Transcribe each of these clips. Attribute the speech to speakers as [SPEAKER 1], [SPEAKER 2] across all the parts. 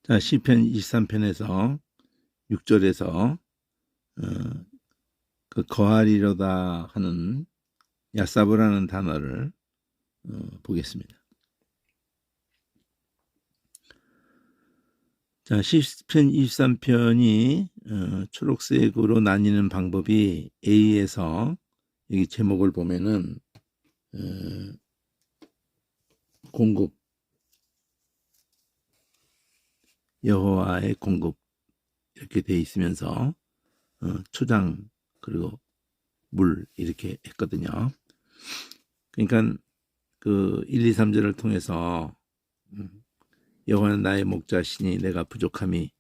[SPEAKER 1] 자, 시편 23편에서 6절에서 그 거하리로다 하는 야사브라는 단어를 보겠습니다. 자, 시편 23편이 초록색으로 나뉘는 방법이 A에서 여기 제목을 보면은 공급, 여호와의 공급 이렇게 돼 있으면서 초장 그리고 물 이렇게 했거든요. 그러니까 그 1, 2, 3절을 통해서 여호와는 나의 목자시니 내가 부족함이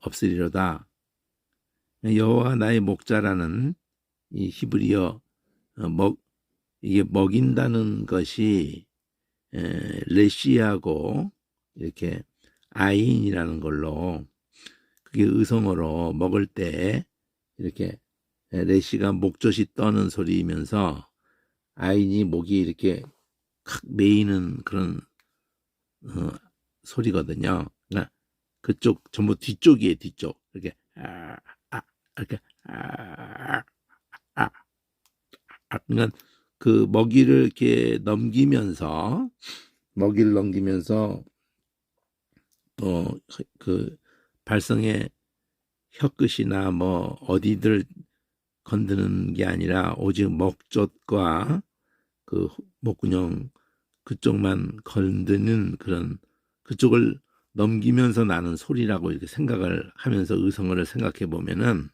[SPEAKER 1] 없으리로다. 여호와 나의 목자라는 이 히브리어 이게 먹인다는 것이 레시하고 이렇게 아인이라는 걸로 그게 의성어로 먹을 때 이렇게 레시가 목젖이 떠는 소리이면서 아인이 목이 이렇게 칵 메이는 그런 소리거든요. 그러니까 그쪽 전부 뒤쪽이에요. 뒤쪽 이렇게 이렇게 그러니까 그 먹이를 이렇게 넘기면서 그 발성의 혀끝이나 뭐 어디들 건드는 게 아니라 오직 목젖과 그 목구녕 그쪽만 건드는 그런 그쪽을 넘기면서 나는 소리라고 이렇게 생각을 하면서 의성어를 생각해 보면은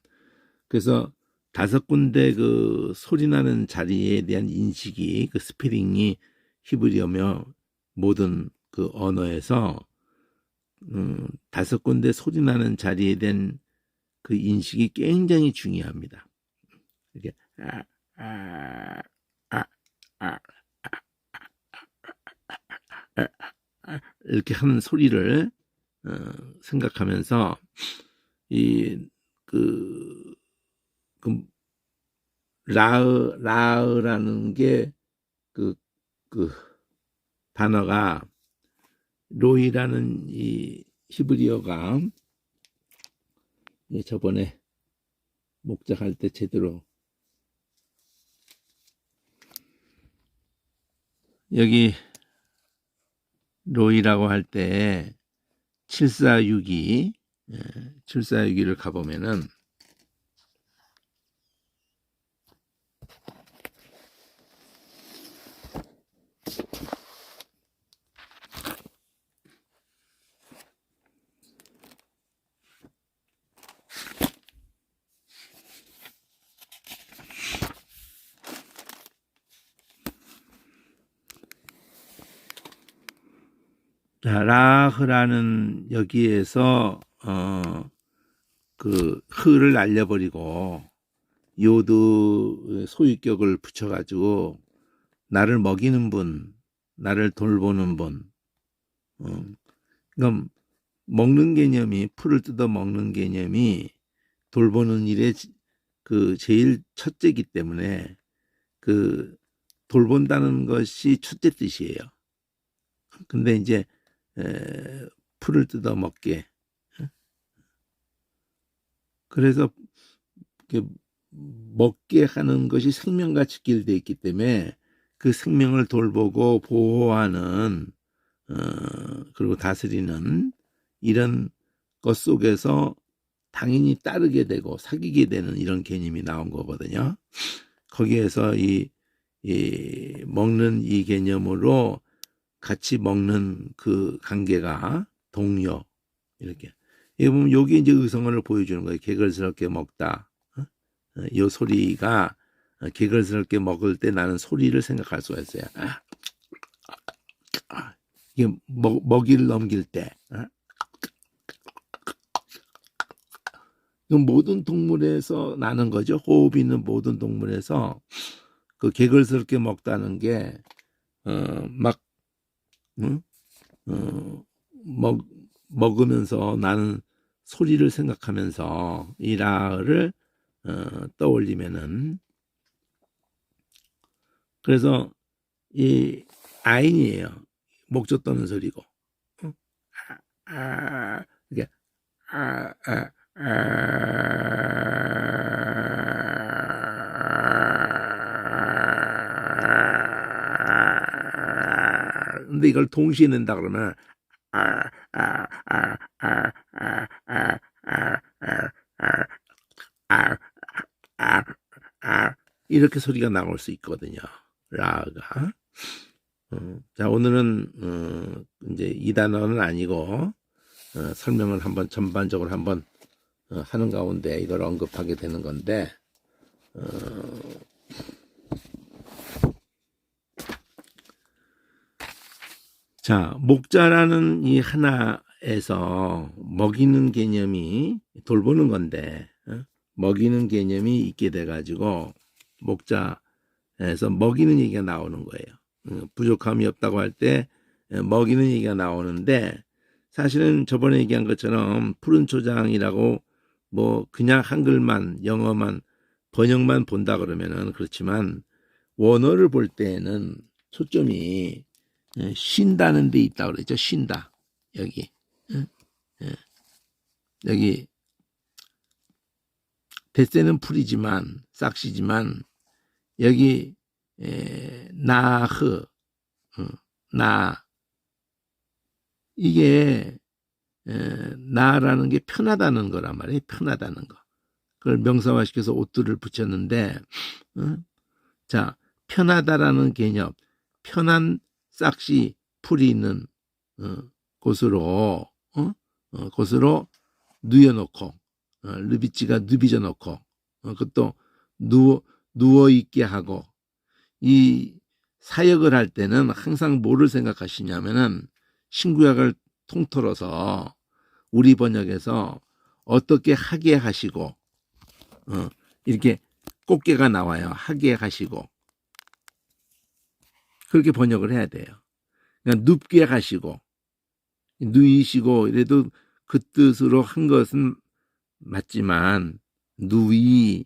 [SPEAKER 1] 그래서 5군데 그 소리 나는 자리에 대한 인식이 그 스페링이 히브리어며 모든 그 언어에서 5군데 소리 나는 자리에 대한 그 인식이 굉장히 중요합니다. 이렇게 아, 아, 아, 이렇게 하는 소리를 생각하면서 이그 라으라는 게 그 단어가 로이라는 이 히브리어가 저번에 목작할 때 제대로 여기 로이라고 할 때 7462를 가보면은 라흐라는 여기에서 그 흐를 날려버리고 요드 소유격을 붙여가지고 나를 먹이는 분, 나를 돌보는 분. 그러니까 먹는 개념이 풀을 뜯어 먹는 개념이 돌보는 일의 그 제일 첫째이기 때문에 그 돌본다는 것이 첫째 뜻이에요. 근데 이제 풀을 뜯어 먹게. 그래서 먹게 하는 것이 생명과 직결되어 있기 때문에 그 생명을 돌보고 보호하는 그리고 다스리는 이런 것 속에서 당연히 따르게 되고 사귀게 되는 이런 개념이 나온 거거든요. 거기에서 이 먹는 이 개념으로 같이 먹는 그 관계가 동료 이렇게. 이거 보면 여기 이제 의성어를 보여주는 거예요. 개걸스럽게 먹다. 이 소리가 개걸스럽게 먹을 때 나는 소리를 생각할 수가 있어요. 이게 먹이를 넘길 때. 모든 동물에서 나는 거죠. 호흡이 있는 모든 동물에서 그 개걸스럽게 먹다는 게 막 먹으면서 나는 소리를 생각하면서 이 라를 떠올리면은 그래서 이 아인이에요. 목젖 떠는 소리고 근데 이걸 동시에 낸다 그러면 아, 아, 아, 아, 아, 아, 아, 아, 아, 아, 아, 아, 이렇게 소리가 나올 수 있거든요. 라가. 자, 오늘은 이제 이 단어는 아니고 설명을 한번 전반적으로 한번 하는 가운데 이걸 언급하게 되는 건데 자, 목자라는 이 하나에서 먹이는 개념이 돌보는 건데 먹이는 개념이 있게 돼가지고 목자에서 먹이는 얘기가 나오는 거예요. 부족함이 없다고 할 때 먹이는 얘기가 나오는데 사실은 저번에 얘기한 것처럼 푸른 초장이라고 뭐 그냥 한글만 영어만 번역만 본다 그러면은 그렇지만 원어를 볼 때에는 초점이 쉰다는 데 있다 그랬죠. 쉰다. 여기. 여기 대세는 풀이지만 싹시지만 여기 나흐 나 이게 나라는 게 편하다는 거란 말이에요. 편하다는 거. 그걸 명사화시켜서 옷들을 붙였는데 자 편하다라는 개념 편한 싹시 풀이 있는 곳으로 곳으로 누워놓고 르비치가 누비져 놓고 그것도 누워 있게 하고 이 사역을 할 때는 항상 뭐를 생각하시냐면은 신구약을 통틀어서 우리 번역에서 어떻게 하게 하시고 이렇게 꽃게가 나와요. 하게 하시고 그렇게 번역을 해야 돼요. 그러니까 눕게 하시고 누이시고 이래도 그 뜻으로 한 것은 맞지만 누이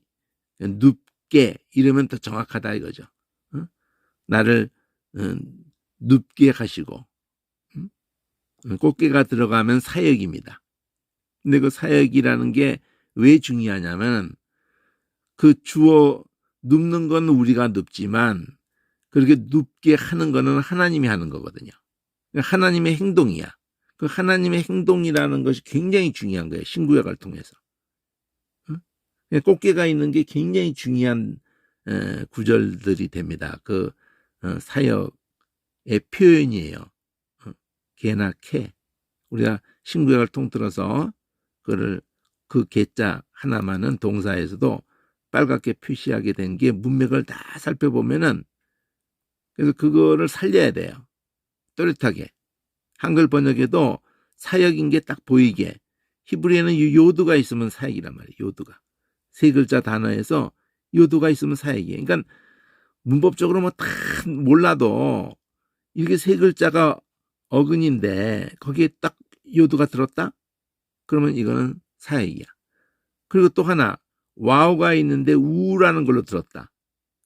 [SPEAKER 1] 눕게 이러면 더 정확하다 이거죠. 나를 눕게 하시고 꽃게가 들어가면 사역입니다. 근데 그 사역이라는 게 왜 중요하냐면 그 주어 눕는 건 우리가 눕지만 그렇게 눕게 하는 거는 하나님이 하는 거거든요. 하나님의 행동이야. 그 하나님의 행동이라는 것이 굉장히 중요한 거예요. 신구약을 통해서. 꽃게가 있는 게 굉장히 중요한 구절들이 됩니다. 그 사역의 표현이에요. 개나 캐. 우리가 신구약을 통틀어서 그 개자 하나만은 동사에서도 빨갛게 표시하게 된 게 문맥을 다 살펴보면은 그래서 그거를 살려야 돼요. 또렷하게. 한글 번역에도 사역인 게 딱 보이게. 히브리에는 요두가 있으면 사역이란 말이에요. 요두가. 세 글자 단어에서 요두가 있으면 사역이에요. 그러니까 문법적으로 뭐 다 몰라도 이게 세 글자가 어근인데 거기에 딱 요두가 들었다? 그러면 이거는 사역이야. 그리고 또 하나 와우가 있는데 우라는 걸로 들었다.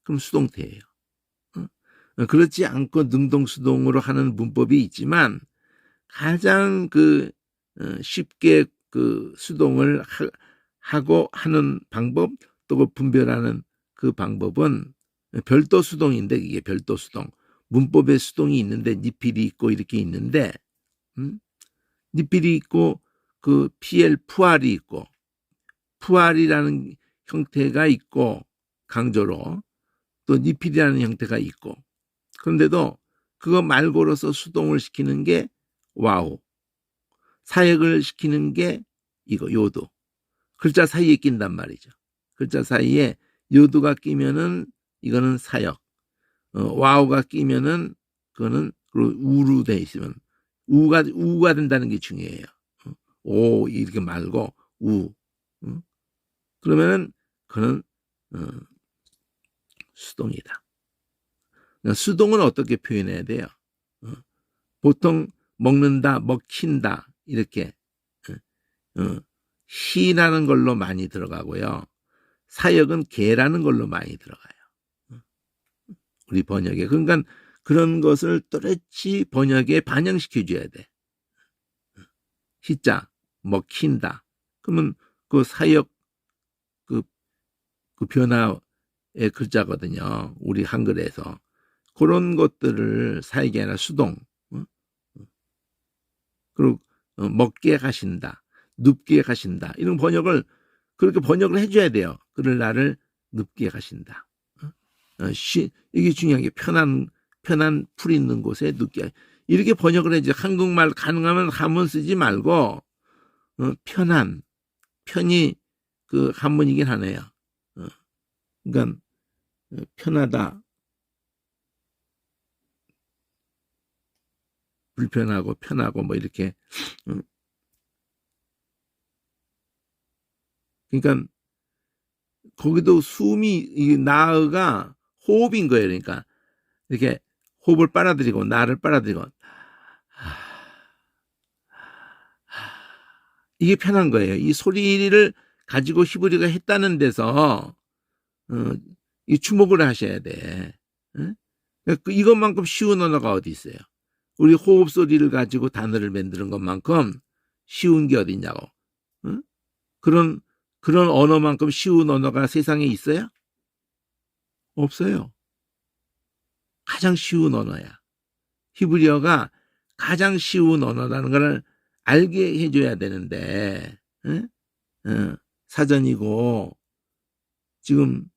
[SPEAKER 1] 그럼 수동태예요. 그렇지 않고 능동수동으로 하는 문법이 있지만 가장 쉽게 그 수동을 하고 하는 방법 또 그 분별하는 그 방법은 별도 수동인데 이게 별도 수동. 문법에 수동이 있는데 니필이 있고 이렇게 있는데 니필이 있고 그 PL 푸알이 있고 푸알이라는 형태가 있고 강조로 또 니필이라는 형태가 있고 그런데도 그거 말고로서 수동을 시키는 게 와우 사역을 시키는 게 이거 요도 글자 사이에 낀단 말이죠. 글자 사이에 요도가 끼면은 이거는 사역 와우가 끼면은 그거는 우로 돼 있으면 우가 된다는 게 중요해요. 오 이렇게 말고 우 그러면은 그는 수동이다. 수동은 어떻게 표현해야 돼요? 보통 먹는다, 먹힌다 이렇게 희라는 걸로 많이 들어가고요. 사역은 개라는 걸로 많이 들어가요. 우리 번역에. 그러니까 그런 것을 또렷이 번역에 반영시켜줘야 돼. 희자, 먹힌다. 그러면 그 사역 그 변화의 글자거든요. 우리 한글에서. 그런 것들을 사역이 아니라 수동. 그리고 먹게 가신다, 눕게 가신다, 이런 번역을 그렇게 번역을 해줘야 돼요. 그럴 날을 눕게 가신다. 이게 중요한 게 편한 풀 있는 곳에 눕게, 이렇게 번역을 해줘. 한국말 가능하면 한문 쓰지 말고 편히 그 한문이긴 하네요. 그러니까 편하다, 불편하고 편하고 뭐 이렇게. 그러니까 거기도 숨이, 이 나가 호흡인 거예요. 그러니까 이렇게 호흡을 빨아들이고 나를 빨아들이고, 이게 편한 거예요. 이 소리를 가지고 히브리가 했다는 데서 이 주목을 하셔야 돼. 이것만큼 쉬운 언어가 어디 있어요? 우리 호흡 소리를 가지고 단어를 만드는 것만큼 쉬운 게 어딨냐고. 그런 언어만큼 쉬운 언어가 세상에 있어요? 없어요. 가장 쉬운 언어야. 히브리어가 가장 쉬운 언어라는 걸 알게 해줘야 되는데, 사전이고, 지금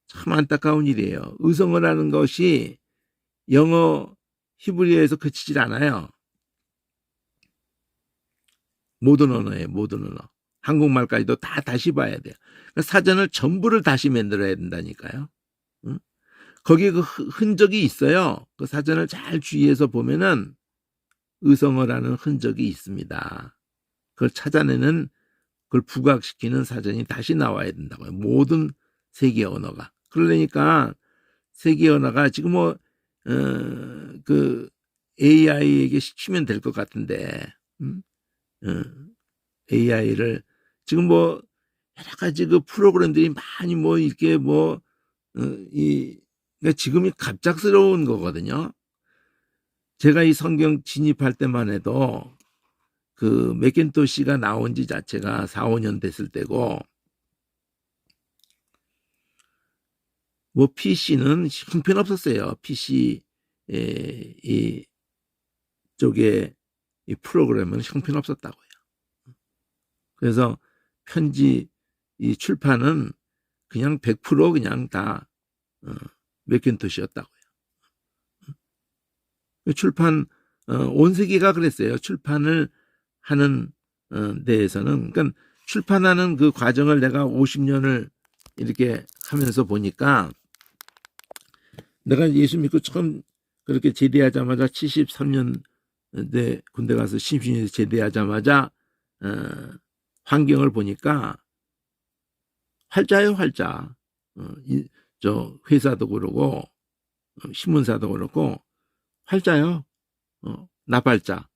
[SPEAKER 1] 참 안타까운 일이에요. 의성어라는 것이 영어, 히브리어에서 그치질 않아요. 모든 언어예요, 모든 언어. 한국말까지도 다 다시 봐야 돼요. 사전을 전부를 다시 만들어야 된다니까요. 거기에 그 흔적이 있어요. 그 사전을 잘 주의해서 보면은 의성어라는 흔적이 있습니다. 그걸 찾아내는, 그걸 부각시키는 사전이 다시 나와야 된다고요. 모든 세계 언어가. 그러니까 세계 언어가 지금 그 AI에게 시키면 될 것 같은데, AI를 지금 여러 가지 그 프로그램들이 많이 이렇게 그러니까 지금이 갑작스러운 거거든요. 제가 이 성경 진입할 때만 해도 그 맥킨토시가 나온 지 자체가 4, 5년 됐을 때고, PC는 형편없었어요. PC 이 쪽에 이 프로그램은 형편없었다고요. 그래서 편지, 이 출판은 그냥 100% 그냥 다 맥킨토시였다고요. 출판, 온 세계가 그랬어요. 출판을 하는 데에서는. 그러니까 출판하는 그 과정을 내가 50년을 이렇게 하면서 보니까, 내가 예수 믿고 처음 그렇게 제대하자마자 73년대 군대 가서 심신이 제대하자마자 환경을 보니까 활자예요, 활자. 저 회사도 그러고 신문사도 그렇고 활자요. 나팔자.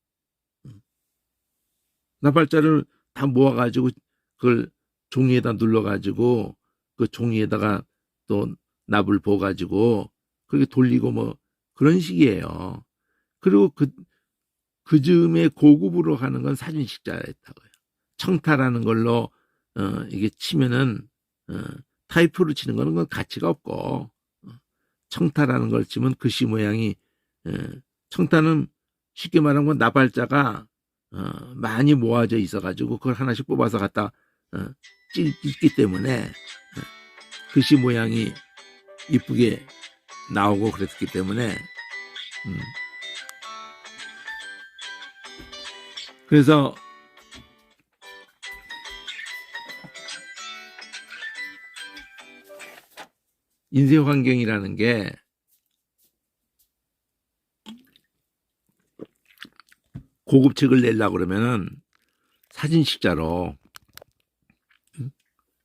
[SPEAKER 1] 나팔자를 다 모아가지고 그걸 종이에다 눌러가지고 그 종이에다가 또 납을 부어가지고 그렇게 돌리고 그런 식이에요. 그리고 그 즈음에 고급으로 하는 건 사진식자였다고요. 청타라는 걸로 이게 치면은 타이프로 치는 거는 건 가치가 없고, 청타라는 걸 치면 글씨 모양이, 청타는 쉽게 말하면 건 나팔자가 많이 모아져 있어가지고 그걸 하나씩 뽑아서 갖다 찍기 때문에 글씨 모양이 이쁘게 나오고 그랬기 때문에, 그래서 인쇄 환경이라는 게 고급 책을 내려고 그러면은 사진식자로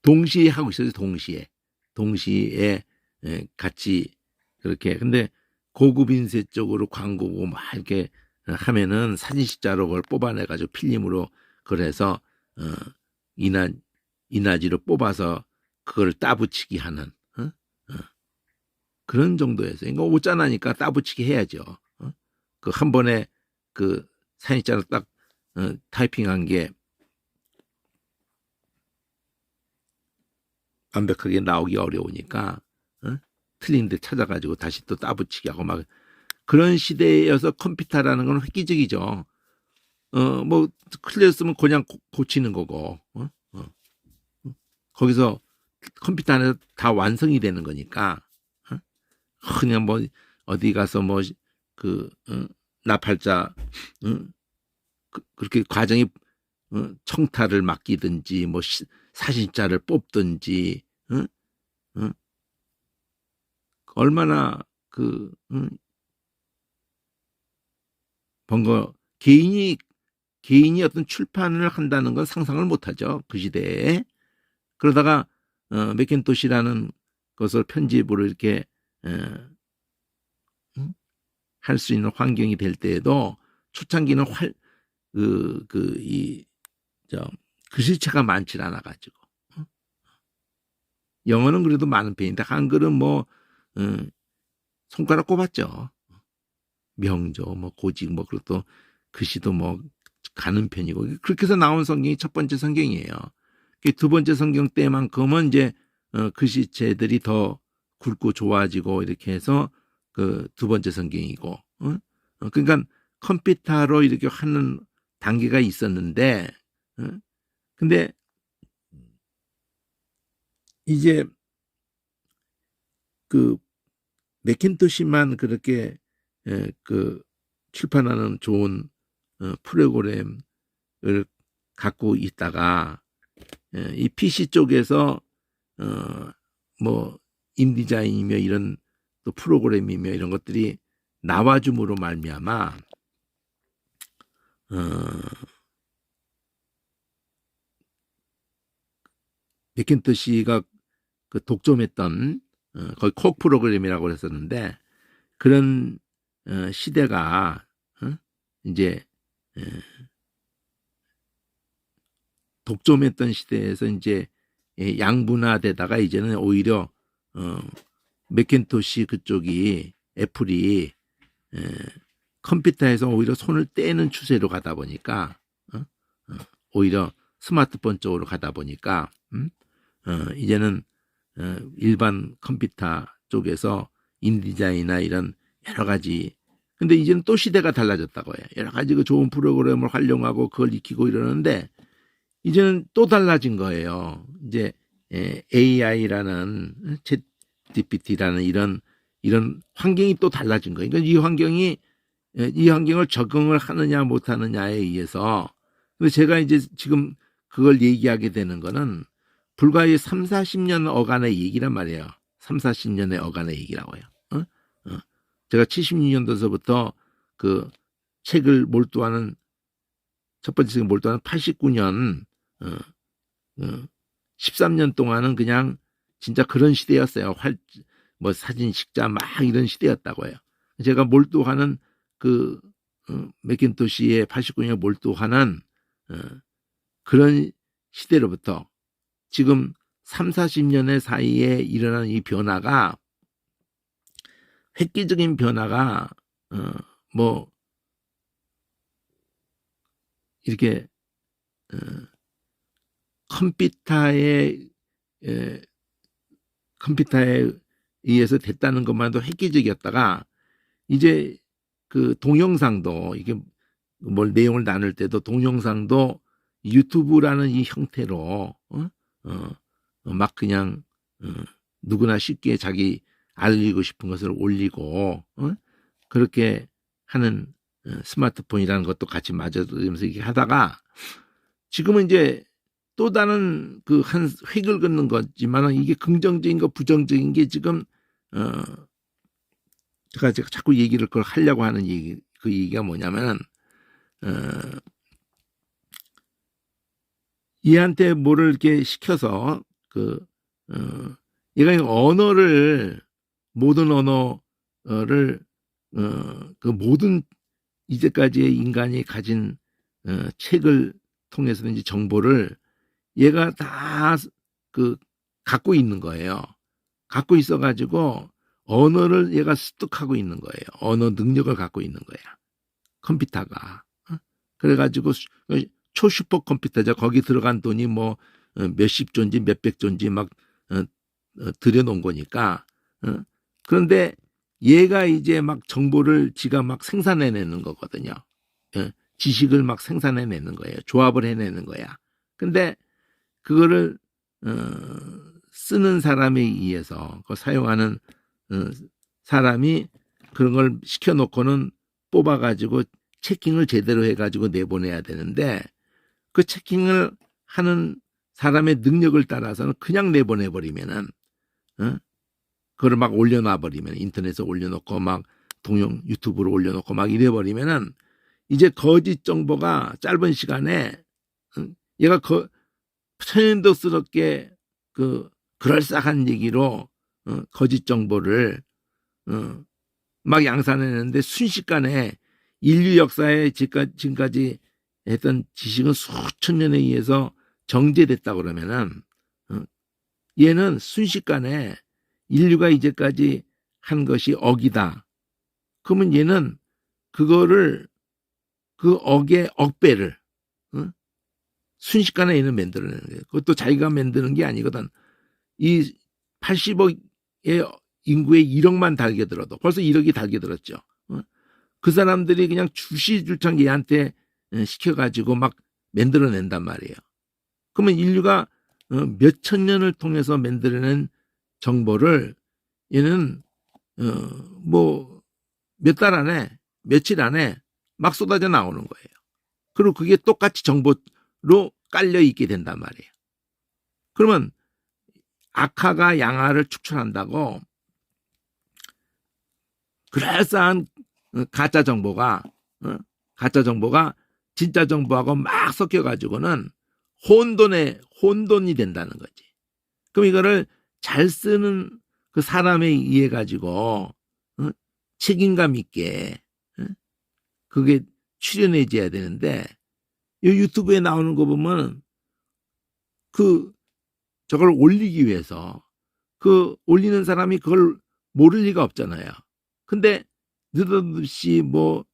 [SPEAKER 1] 동시에 하고 있어요. 동시에 같이 그렇게. 근데 고급 인쇄 쪽으로 광고고 막 이렇게 하면은 사진식자로 그걸 뽑아내가지고 필름으로 그래서 이나지로 뽑아서 그걸 따붙이기 하는 그런 정도에서, 이거 오짜나니까 따붙이기 해야죠. 그 한 번에 그 사진자로 딱 타이핑한 게 완벽하게 나오기 어려우니까 틀린 데 찾아가지고 다시 또 따붙이기 하고 막 그런 시대여서 컴퓨터라는 건 획기적이죠. 뭐 틀렸으면 그냥 고치는 거고, 거기서 컴퓨터 안에서 다 완성이 되는 거니까, 그냥 뭐 어디 가서 뭐 나팔자 그렇게 과정이 청타를 맡기든지 뭐 사진자를 뽑든지, 얼마나 번거 개인이 어떤 출판을 한다는 건 상상을 못하죠, 그 시대에. 그러다가 맥킨토시라는 것을 편집으로 이렇게 할 수 있는 환경이 될 때에도 초창기는 글씨체가 많지 않아 가지고, 영어는 그래도 많은 편인데 한글은 뭐 손가락 꼽았죠. 명조, 뭐 고직, 뭐 그리고 또 글씨도 뭐 가는 편이고, 그렇게 해서 나온 성경이 첫 번째 성경이에요. 두 번째 성경 때만큼은 이제 글씨체들이 더 굵고 좋아지고 이렇게 해서 그 두 번째 성경이고, 그러니까 컴퓨터로 이렇게 하는 단계가 있었는데, 근데 이제 그 맥킨토시만 그렇게 출판하는 좋은 프로그램을 갖고 있다가 이 PC 쪽에서 뭐 인디자인이며 이런 또 프로그램이며 이런 것들이 나와줌으로 말미암아 맥킨토시가 그 독점했던 거의 콕 프로그램이라고 했었는데, 그런 시대가 이제 독점했던 시대에서 이제 양분화되다가 이제는 오히려 맥킨토시 그쪽이 애플이 컴퓨터에서 오히려 손을 떼는 추세로 가다 보니까 오히려 스마트폰 쪽으로 가다 보니까 이제는 일반 컴퓨터 쪽에서 인디자인이나 이런 여러 가지, 근데 이제는 또 시대가 달라졌다고 해요. 여러 가지 그 좋은 프로그램을 활용하고 그걸 익히고 이러는데 이제는 또 달라진 거예요. 이제 AI라는 챗 GPT라는 이런 환경이 또 달라진 거예요. 그러니까 이 환경을 적응을 하느냐 못하느냐에 의해서. 근데 제가 이제 지금 그걸 얘기하게 되는 거는 불과 3, 40년 어간의 얘기란 말이에요. 3, 40년의 어간의 얘기라고 해요. 제가 76년도서부터 그 책을 몰두하는, 첫 번째 책을 몰두하는 89년 13년 동안은 그냥 진짜 그런 시대였어요. 뭐 사진 식자 막 이런 시대였다고 해요. 제가 몰두하는 맥킨토시의 89년 몰두하는 그런 시대로부터 지금 3, 40년의 사이에 일어난 이 변화가, 획기적인 변화가 뭐 이렇게 컴퓨터에 의해서 됐다는 것만도 획기적이었다가, 이제 그 동영상도, 이게 뭘 내용을 나눌 때도 동영상도 유튜브라는 이 형태로 막 그냥 누구나 쉽게 자기 알리고 싶은 것을 올리고 그렇게 하는 스마트폰이라는 것도 같이 맞아들면서 이렇게 하다가, 지금은 이제 또 다른 한 획을 긋는 거지만 이게 긍정적인 거 부정적인 게 지금 제가 자꾸 얘기를 그걸 하려고 하는 그 얘기가 뭐냐면은 얘한테 뭐를 이렇게 시켜서 얘가 언어를, 모든 언어를 그 모든 이제까지의 인간이 가진 책을 통해서든지 정보를 얘가 다 갖고 있는 거예요. 갖고 있어가지고 언어를 얘가 습득하고 있는 거예요. 언어 능력을 갖고 있는 거야, 컴퓨터가. 그래가지고 초슈퍼 컴퓨터죠. 거기 들어간 돈이 뭐 몇십 조인지 몇백 조인지 막 들여놓은 거니까. 그런데 얘가 이제 막 정보를 지가 막 생산해내는 거거든요. 지식을 막 생산해내는 거예요. 조합을 해내는 거야. 근데 그거를 쓰는 사람에 의해서 그 사용하는 사람이 그런 걸 시켜놓고는 뽑아가지고 체킹을 제대로 해가지고 내보내야 되는데 그 체킹을 하는 사람의 능력을 따라서는 그냥 내보내버리면은 그걸 막 올려놔버리면 인터넷에 올려놓고 막 동영 유튜브로 올려놓고 막 이래버리면은 이제 거짓 정보가 짧은 시간에 얘가 천연덕스럽게 그럴싸한 얘기로 거짓 정보를 막 양산해내는데 순식간에 인류 역사에 지금까지 했던 지식은 수천 년에 의해서 정제됐다 그러면은 얘는 순식간에 인류가 이제까지 한 것이 억이다. 그러면 얘는 그거를 그 억의 억배를 순식간에 얘는 만들어내는 거예요. 그것도 자기가 만드는 게 아니거든. 이 80억의 인구의 1억만 달겨들어도 벌써 1억이 달겨들었죠. 그 사람들이 그냥 주시줄창 얘한테 시켜가지고 막 만들어낸단 말이에요. 그러면 인류가 몇천 년을 통해서 만들어낸 정보를 얘는 뭐 몇 달 안에 며칠 안에 막 쏟아져 나오는 거예요. 그리고 그게 똑같이 정보로 깔려 있게 된단 말이에요. 그러면 악화가 양화를 축출한다고 그럴싸한 가짜 정보가 진짜 정보하고 막 섞여가지고는 혼돈이 된다는 거지. 그럼 이거를 잘 쓰는 그 사람에 의해 가지고 책임감 있게 그게 출연해져야 되는데 이 유튜브에 나오는 거 보면 저걸 올리기 위해서 올리는 사람이 그걸 모를 리가 없잖아요. 근데 느닷없이 뭐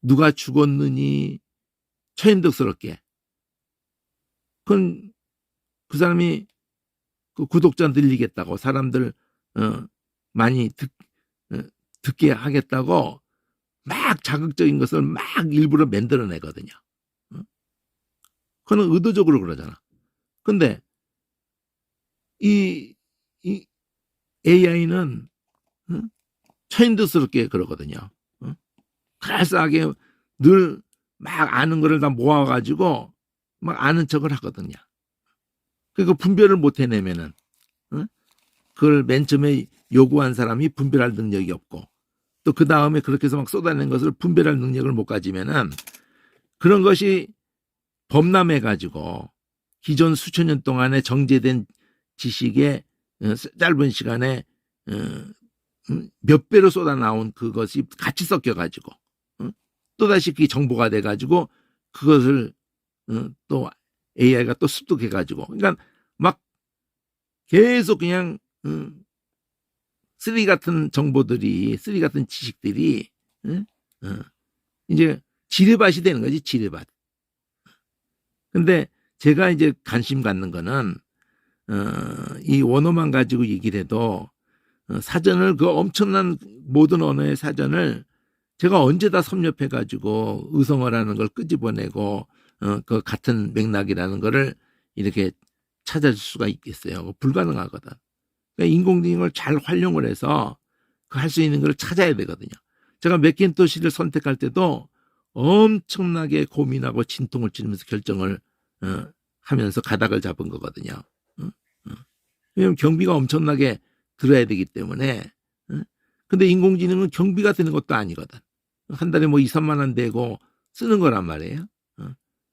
[SPEAKER 1] 누가 죽었느니 천연덕스럽게 그건 그 사람이 그 구독자 늘리겠다고 사람들 많이 듣게 하겠다고 막 자극적인 것을 막 일부러 만들어내거든요. 그건 의도적으로 그러잖아. 근데 이 AI는 천연덕스럽게 그러거든요. 그럴싸하게 늘 막 아는 거를 다 모아가지고 막 아는 척을 하거든요. 그러니까 분별을 못 해내면은 그걸 맨 처음에 요구한 사람이 분별할 능력이 없고 또 그 다음에 그렇게 해서 막 쏟아낸 것을 분별할 능력을 못 가지면은 그런 것이 범람해가지고 기존 수천 년 동안에 정제된 지식의 짧은 시간에 몇 배로 쏟아 나온 그것이 같이 섞여가지고 또다시 그게 정보가 돼가지고 그것을 또 AI가 또 습득해가지고 그러니까 막 계속 그냥 쓰리 같은 정보들이 쓰리 같은 지식들이 이제 지뢰밭이 되는 거지 지뢰밭. 근데 제가 이제 관심 갖는 거는 이 원어만 가지고 얘기를 해도 사전을 그 엄청난 모든 언어의 사전을 제가 언제 다 섭렵해 가지고 의성어라는 걸 끄집어내고 그 같은 맥락이라는 거를 이렇게 찾아줄 수가 있겠어요. 불가능하거든. 그러니까 인공지능을 잘 활용을 해서 그 할 수 있는 걸 찾아야 되거든요. 제가 맥킨토시를 선택할 때도 엄청나게 고민하고 진통을 치르면서 결정을 하면서 가닥을 잡은 거거든요. 왜냐하면 경비가 엄청나게 들어야 되기 때문에. 근데 인공지능은 경비가 되는 것도 아니거든. 한 달에 뭐 2, 3만 원 내고 쓰는 거란 말이에요.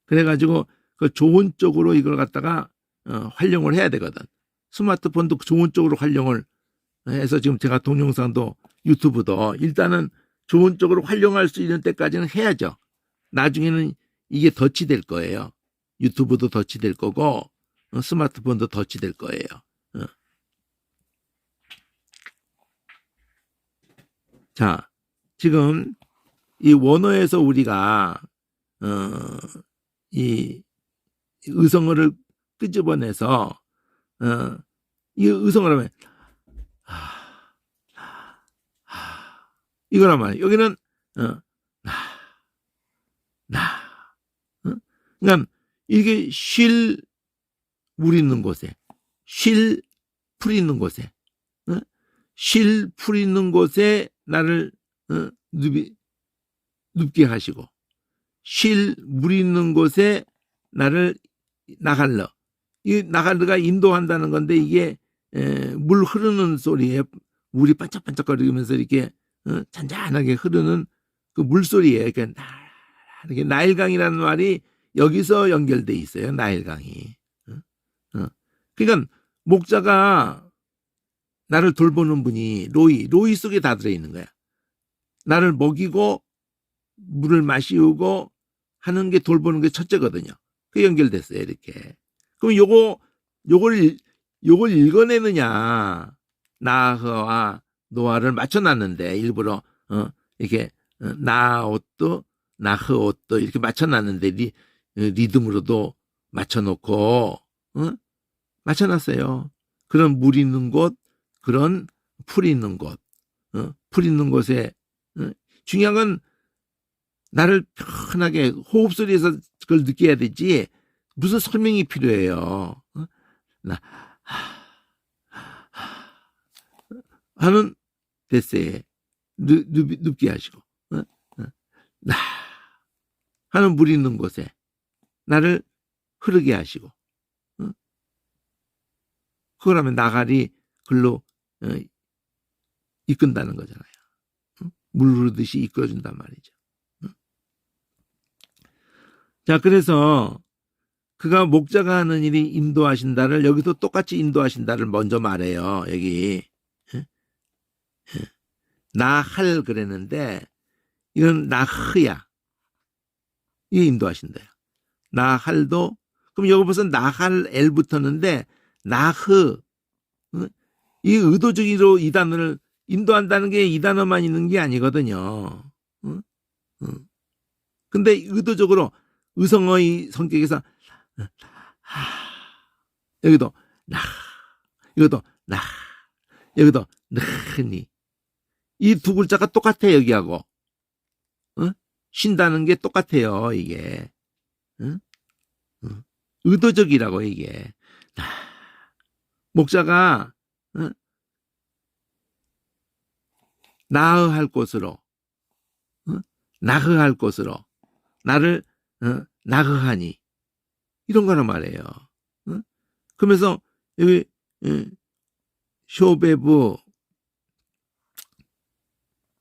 [SPEAKER 1] 그래가지고 그 좋은 쪽으로 이걸 갖다가 활용을 해야 되거든. 스마트폰도 좋은 쪽으로 활용을 해서 지금 제가 동영상도 유튜브도 일단은 좋은 쪽으로 활용할 수 있는 때까지는 해야죠. 나중에는 이게 덫이 될 거예요. 유튜브도 덫이 될 거고 스마트폰도 덫이 될 거예요. 자, 지금 이 원어에서 우리가 이 의성어를 끄집어내서 이 의성어를 하면 이거란 말이에요. 여기는 어? 그러니까 이게 물 있는 곳에, 풀 있는 곳에, 어? 풀 있는 곳에 나를 눕게 하시고, 물 있는 곳에 나를 나갈러. 이 나갈러가 인도한다는 건데 이게 물 흐르는 소리에 물이 반짝반짝거리면서 이렇게 잔잔하게 흐르는 그 물소리예요. 그러니까 이렇게 나일강이라는 말이 여기서 연결돼 있어요. 나일강이. 그러니까 목자가 나를 돌보는 분이 로이 속에 다 들어있는 거야. 나를 먹이고 물을 마시우고 하는 게 돌보는 게 첫째거든요. 그 연결됐어요. 이렇게. 그럼 요걸 읽어내느냐. 나흐와 노아를 맞춰놨는데 일부러 이렇게 나옷도 나흐옷도 이렇게 맞춰놨는데 리듬으로도 맞춰놓고 맞춰놨어요. 그런 물 있는 곳, 그런 풀 있는 곳, 풀 있는 곳에 중요한 건 나를 편하게 호흡 소리에서 그걸 느껴야 되지 무슨 설명이 필요해요. 나 하는 데스에 눕게 하시고 나 하는 물 있는 곳에 나를 흐르게 하시고 그거라면 나갈이 글로 이끈다는 거잖아요. 물 흐르듯이 이끌어준단 말이죠. 자, 그래서 그가 목자가 하는 일이 인도하신다를 여기도 똑같이 인도하신다를 먼저 말해요. 여기 나할 그랬는데 이건 나흐야. 이게 인도하신다요. 나할도 그럼 여기 벌써 나할 엘 붙었는데 나흐 이 의도적으로 이 단어를 인도한다는 게 이 단어만 있는 게 아니거든요. 근데 의도적으로 의성어의 성격에서 여기도 나 이것도 나 여기도 나니 이 두 글자가 똑같아 여기하고 쉰다는 게 똑같아요 이게 의도적이라고 이게 목자가 나흐할 곳으로 나흐할 곳으로 나를 나흐하니 이런 거란 말이에요. 그러면서 여기 쇼베브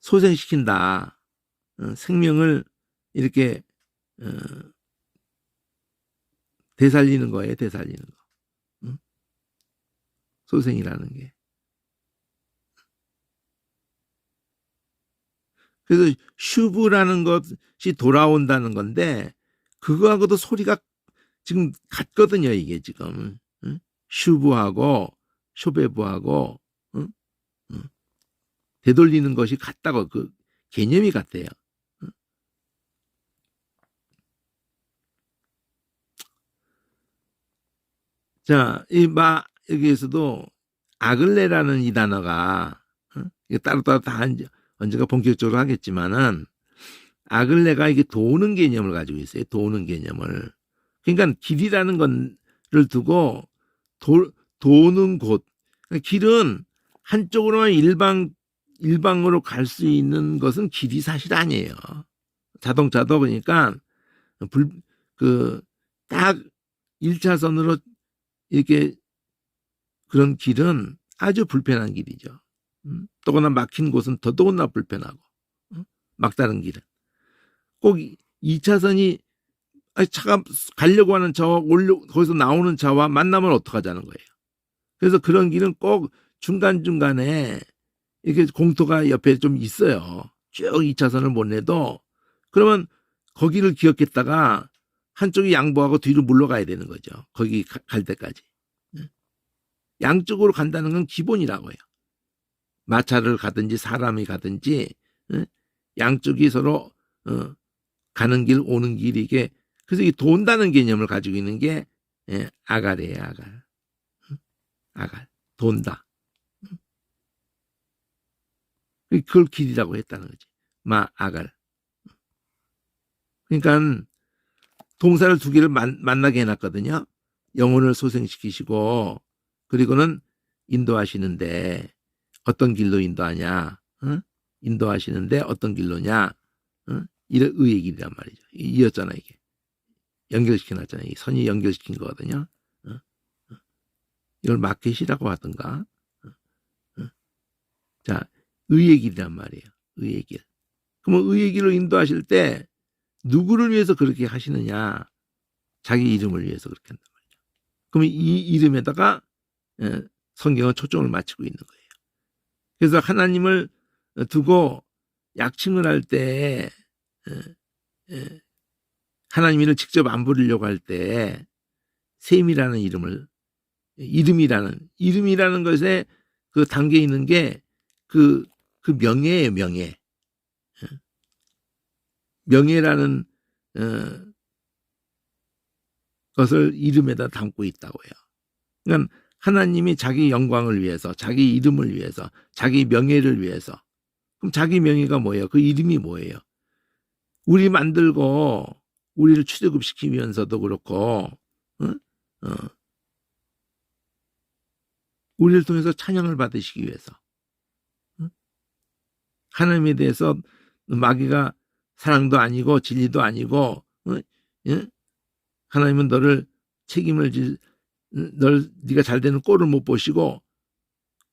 [SPEAKER 1] 소생시킨다. 생명을 이렇게 되살리는 거예요. 되살리는 거. 소생이라는 게. 그래서 슈브라는 것이 돌아온다는 건데 그거하고도 소리가 지금 같거든요. 이게 지금 슈브하고 쇼베브하고 되돌리는 것이 같다고 그 개념이 같아요. 자, 여기에서도 아글레라는 이 단어가 이게 따로따로 다 언젠가 본격적으로 하겠지만은 아글레가 이게 도는 개념을 가지고 있어요. 도는 개념을. 그러니까 길이라는 것을 두고 도는 곳. 그러니까 길은 한쪽으로만 일방으로 갈 수 있는 것은 길이 사실 아니에요. 자동차도 그러니까 딱 1차선으로 이렇게 그런 길은 아주 불편한 길이죠. 또거나 막힌 곳은 더더구나 불편하고 막다른 길은 꼭 2차선이 차가 가려고 하는 차와 거기서 나오는 차와 만나면 어떡하자는 거예요. 그래서 그런 길은 꼭 중간중간에 이렇게 공터가 옆에 좀 있어요. 쭉 2차선을 못 내도 그러면 거기를 기억했다가 한쪽이 양보하고 뒤로 물러가야 되는 거죠. 거기 갈 때까지. 양쪽으로 간다는 건 기본이라고요. 마차를 가든지 사람이 가든지 양쪽이 서로 가는 길 오는 길 이게 그래서 이 돈다는 개념을 가지고 있는 게 아갈이에요. 아갈 돈다. 그걸 길이라고 했다는 거지. 아갈. 그러니까 동사를 두 개를 만나게 해놨거든요. 영혼을 소생시키시고 그리고는 인도하시는데 어떤 길로 인도하냐? 응? 인도하시는데 어떤 길로냐? 응? 이런 의의 길이란 말이죠. 이었잖아 이게. 연결시켜놨잖아요. 이 선이 연결시킨 거거든요. 응? 이걸 마켓이라고 하던가. 응? 자, 의의 길이란 말이에요. 의의 길. 그러면 의의 길로 인도하실 때 누구를 위해서 그렇게 하시느냐? 자기 이름을 위해서 그렇게 한단 말이죠. 그러면 이 이름에다가 성경은 초점을 맞추고 있는 거예요. 그래서 하나님을 두고 약칭을 할 때 하나님을 직접 안 부르려고 할 때 셈이라는 이름이라는 것에 그 담겨 있는 게 그 명예예요, 명예. 명예라는 것을 이름에다 담고 있다고요. 그러니까 하나님이 자기 영광을 위해서, 자기 이름을 위해서, 자기 명예를 위해서. 그럼 자기 명예가 뭐예요? 그 이름이 뭐예요? 우리 만들고 우리를 출애굽시키면서도 그렇고 우리를 통해서 찬양을 받으시기 위해서 하나님에 대해서 마귀가 사랑도 아니고 진리도 아니고 하나님은 너를 책임을 네가 잘 되는 꼴을 못 보시고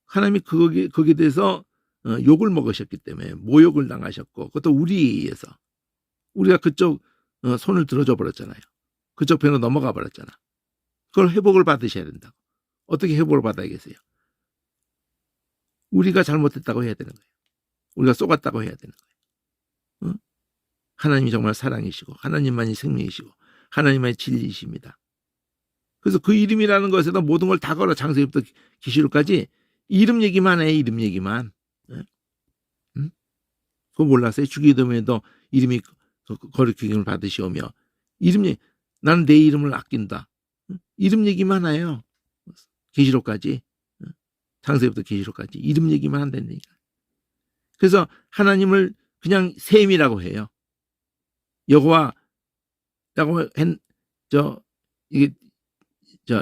[SPEAKER 1] 하나님이 거기에 대해서 욕을 먹으셨기 때문에 모욕을 당하셨고 그것도 우리에 의해서 우리가 그쪽 손을 들어줘 버렸잖아요. 그쪽 편으로 넘어가 버렸잖아. 그걸 회복을 받으셔야 된다고. 어떻게 회복을 받아야겠어요? 우리가 잘못했다고 해야 되는 거예요. 우리가 쏘갔다고 해야 되는 거예요. 하나님이 정말 사랑이시고 하나님만이 생명이시고 하나님만이 진리이십니다. 그래서 그 이름이라는 것에다 모든 걸 다 걸어 창세기부터 계시록까지 이름 얘기만 해. 이름 얘기만. 그거 몰랐어요? 주기도문에도 이름이 거룩히김을 받으시오며 나는 내 이름을 아낀다. 이름 얘기만 해요. 계시록까지. 창세기부터 계시록까지 이름 얘기만 한다는 얘기가. 그래서 하나님을 그냥 셈이라고 해요. 여호와라고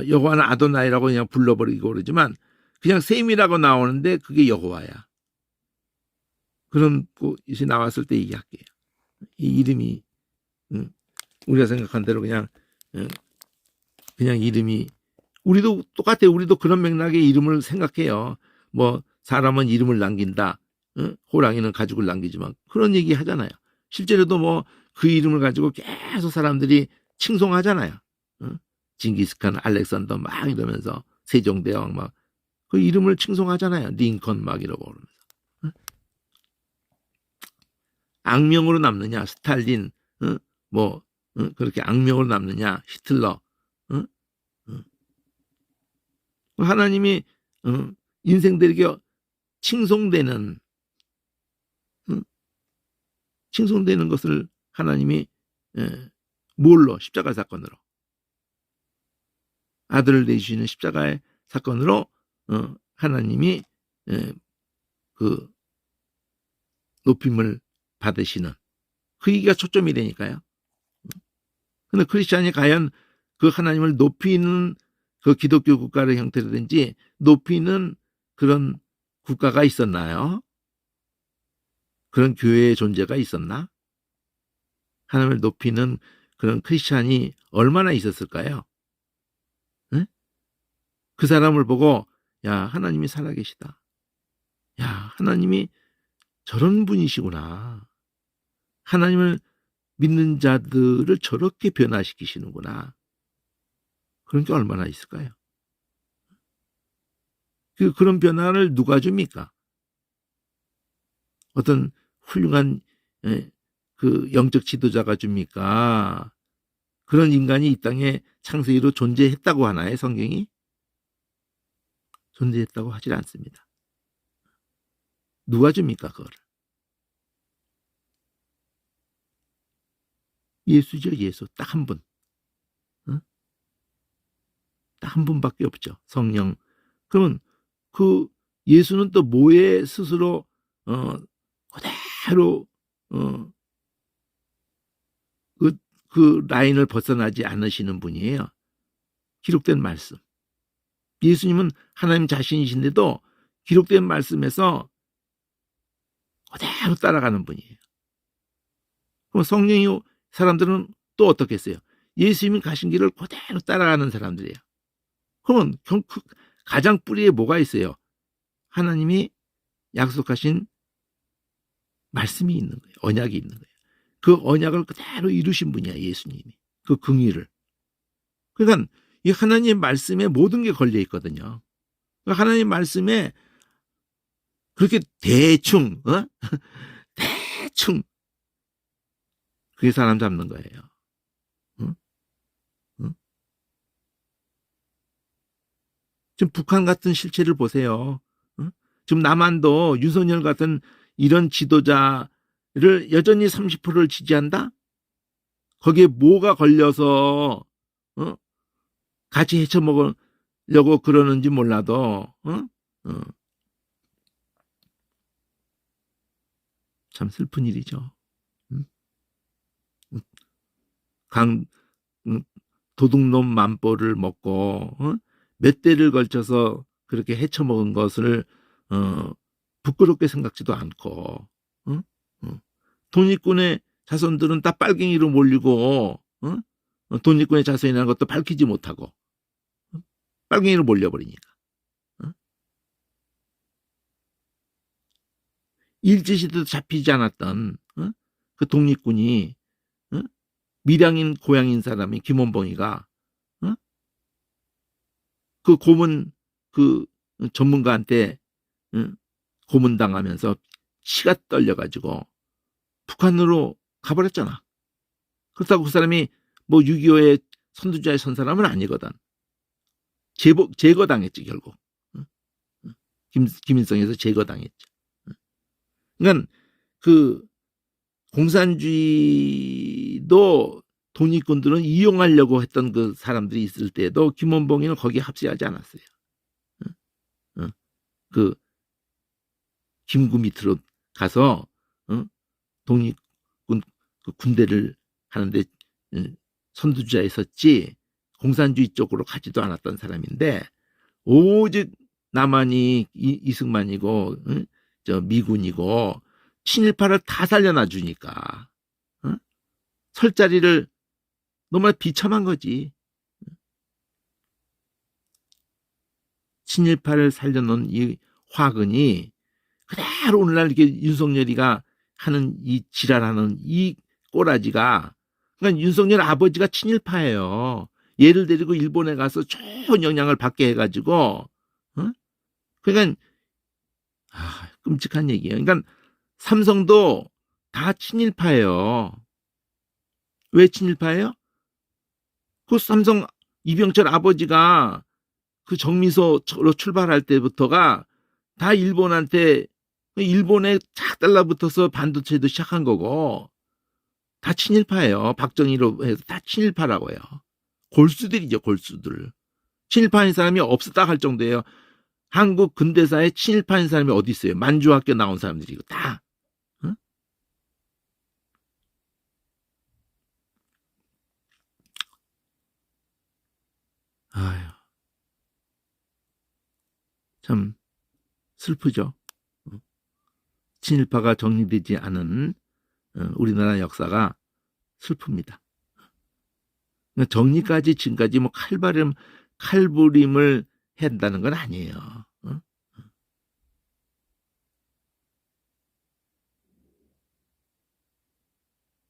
[SPEAKER 1] 여호와는 아도나이라고 그냥 불러버리고 그러지만 그냥 셈이라고 나오는데 그게 여호와야. 그런 곳이 나왔을 때 얘기할게요. 이 이름이 우리가 생각한 대로 그냥 이름이 우리도 똑같아요. 우리도 그런 맥락의 이름을 생각해요. 뭐 사람은 이름을 남긴다. 호랑이는 가죽을 남기지만 그런 얘기 하잖아요. 실제로도 뭐 그 이름을 가지고 계속 사람들이 칭송하잖아요. 징기스칸, 알렉산더 막 이러면서 세종대왕 막 그 이름을 칭송하잖아요. 링컨 막 이러고 그러면서. 악명으로 남느냐, 스탈린, 그렇게 악명으로 남느냐, 히틀러. 하나님이 인생들에게 칭송되는 것을 하나님이 뭘로? 십자가 사건으로. 아들을 내주시는 십자가의 사건으로 하나님이 그 높임을 받으시는 그 얘기가 초점이 되니까요. 근데 크리스찬이 과연 그 하나님을 높이는 그 기독교 국가의 형태라든지 높이는 그런 국가가 있었나요? 그런 교회의 존재가 있었나? 하나님을 높이는 그런 크리스찬이 얼마나 있었을까요? 네? 그 사람을 보고 야 하나님이 살아계시다. 야 하나님이 저런 분이시구나. 하나님을 믿는 자들을 저렇게 변화시키시는구나. 그런 게 얼마나 있을까요? 그런 변화를 누가 줍니까? 어떤 훌륭한 그 영적 지도자가 줍니까? 그런 인간이 이 땅에 창세기로 존재했다고 하나요? 성경이? 존재했다고 하질 않습니다. 누가 줍니까? 그거를? 예수죠. 예수. 딱 한 분. 딱 한 분밖에 없죠. 성령. 그러면 그 예수는 또 뭐에 스스로 그대로 그 그 라인을 벗어나지 않으시는 분이에요. 기록된 말씀. 예수님은 하나님 자신이신데도 기록된 말씀에서 그대로 따라가는 분이에요. 그럼 성령이 사람들은 또 어떻겠어요? 예수님이 가신 길을 그대로 따라가는 사람들이에요. 그러면 가장 뿌리에 뭐가 있어요? 하나님이 약속하신 말씀이 있는 거예요. 언약이 있는 거예요. 그 언약을 그대로 이루신 분이야, 예수님이. 그 긍휼을. 그러니까 이 하나님의 말씀에 모든 게 걸려 있거든요. 그러니까 하나님 말씀에 그렇게 대충 대충 그게 사람 잡는 거예요. 응? 응? 지금 북한 같은 실체를 보세요. 응? 지금 남한도 윤석열 같은 이런 지도자를 여전히 30%를 지지한다? 거기에 뭐가 걸려서 같이 헤쳐먹으려고 그러는지 몰라도 참 슬픈 일이죠. 도둑놈 만보를 먹고 몇 대를 걸쳐서 그렇게 헤쳐먹은 것을 부끄럽게 생각지도 않고 독립군의 자손들은 다 빨갱이로 몰리고 독립군의 자손이라는 것도 밝히지 못하고 빨갱이로 몰려버리니까 일제시대도 잡히지 않았던 그 독립군이 밀양인 고향인 사람이 김원봉이가 그 고문 그 전문가한테 고문당하면서 치가 떨려가지고 북한으로 가버렸잖아. 그렇다고 그 사람이 뭐 6.25의 선두자에 선 사람은 아니거든. 제거당했지 결국. 김일성에서 제거당했죠. 그러니까 그 공산주의도 독립군들은 이용하려고 했던 그 사람들이 있을 때도 김원봉이는 거기에 합세하지 않았어요. 그 김구 밑으로 가서 독립군 그 군대를 하는데 선두주자에 섰지 공산주의 쪽으로 가지도 않았던 사람인데 오직 남한이 이승만이고 저 미군이고 친일파를 다 살려놔 주니까 설 자리를 너무나 비참한 거지. 친일파를 살려놓은 이 화근이 그대로 오늘날 이렇게 윤석열이가 하는 이 지랄하는 이 꼬라지가 그러니까 윤석열 아버지가 친일파예요. 얘를 데리고 일본에 가서 좋은 영향을 받게 해가지고 그러니까 끔찍한 얘기예요. 그러니까 삼성도 다 친일파예요. 왜 친일파예요? 그 삼성 이병철 아버지가 그 정미소로 출발할 때부터가 다 일본한테 일본에 착 달라붙어서 반도체도 시작한 거고 다 친일파예요. 박정희로 해서 다 친일파라고 해요. 골수들이죠, 골수들. 친일파인 사람이 없었다 할 정도예요. 한국 근대사에 친일파인 사람이 어디 있어요? 만주학교 나온 사람들이고 다. 응? 아유, 참 슬프죠. 친일파가 정리되지 않은 우리나라 역사가 슬픕니다. 정리까지 지금까지 뭐 칼부림을 한다는 건 아니에요.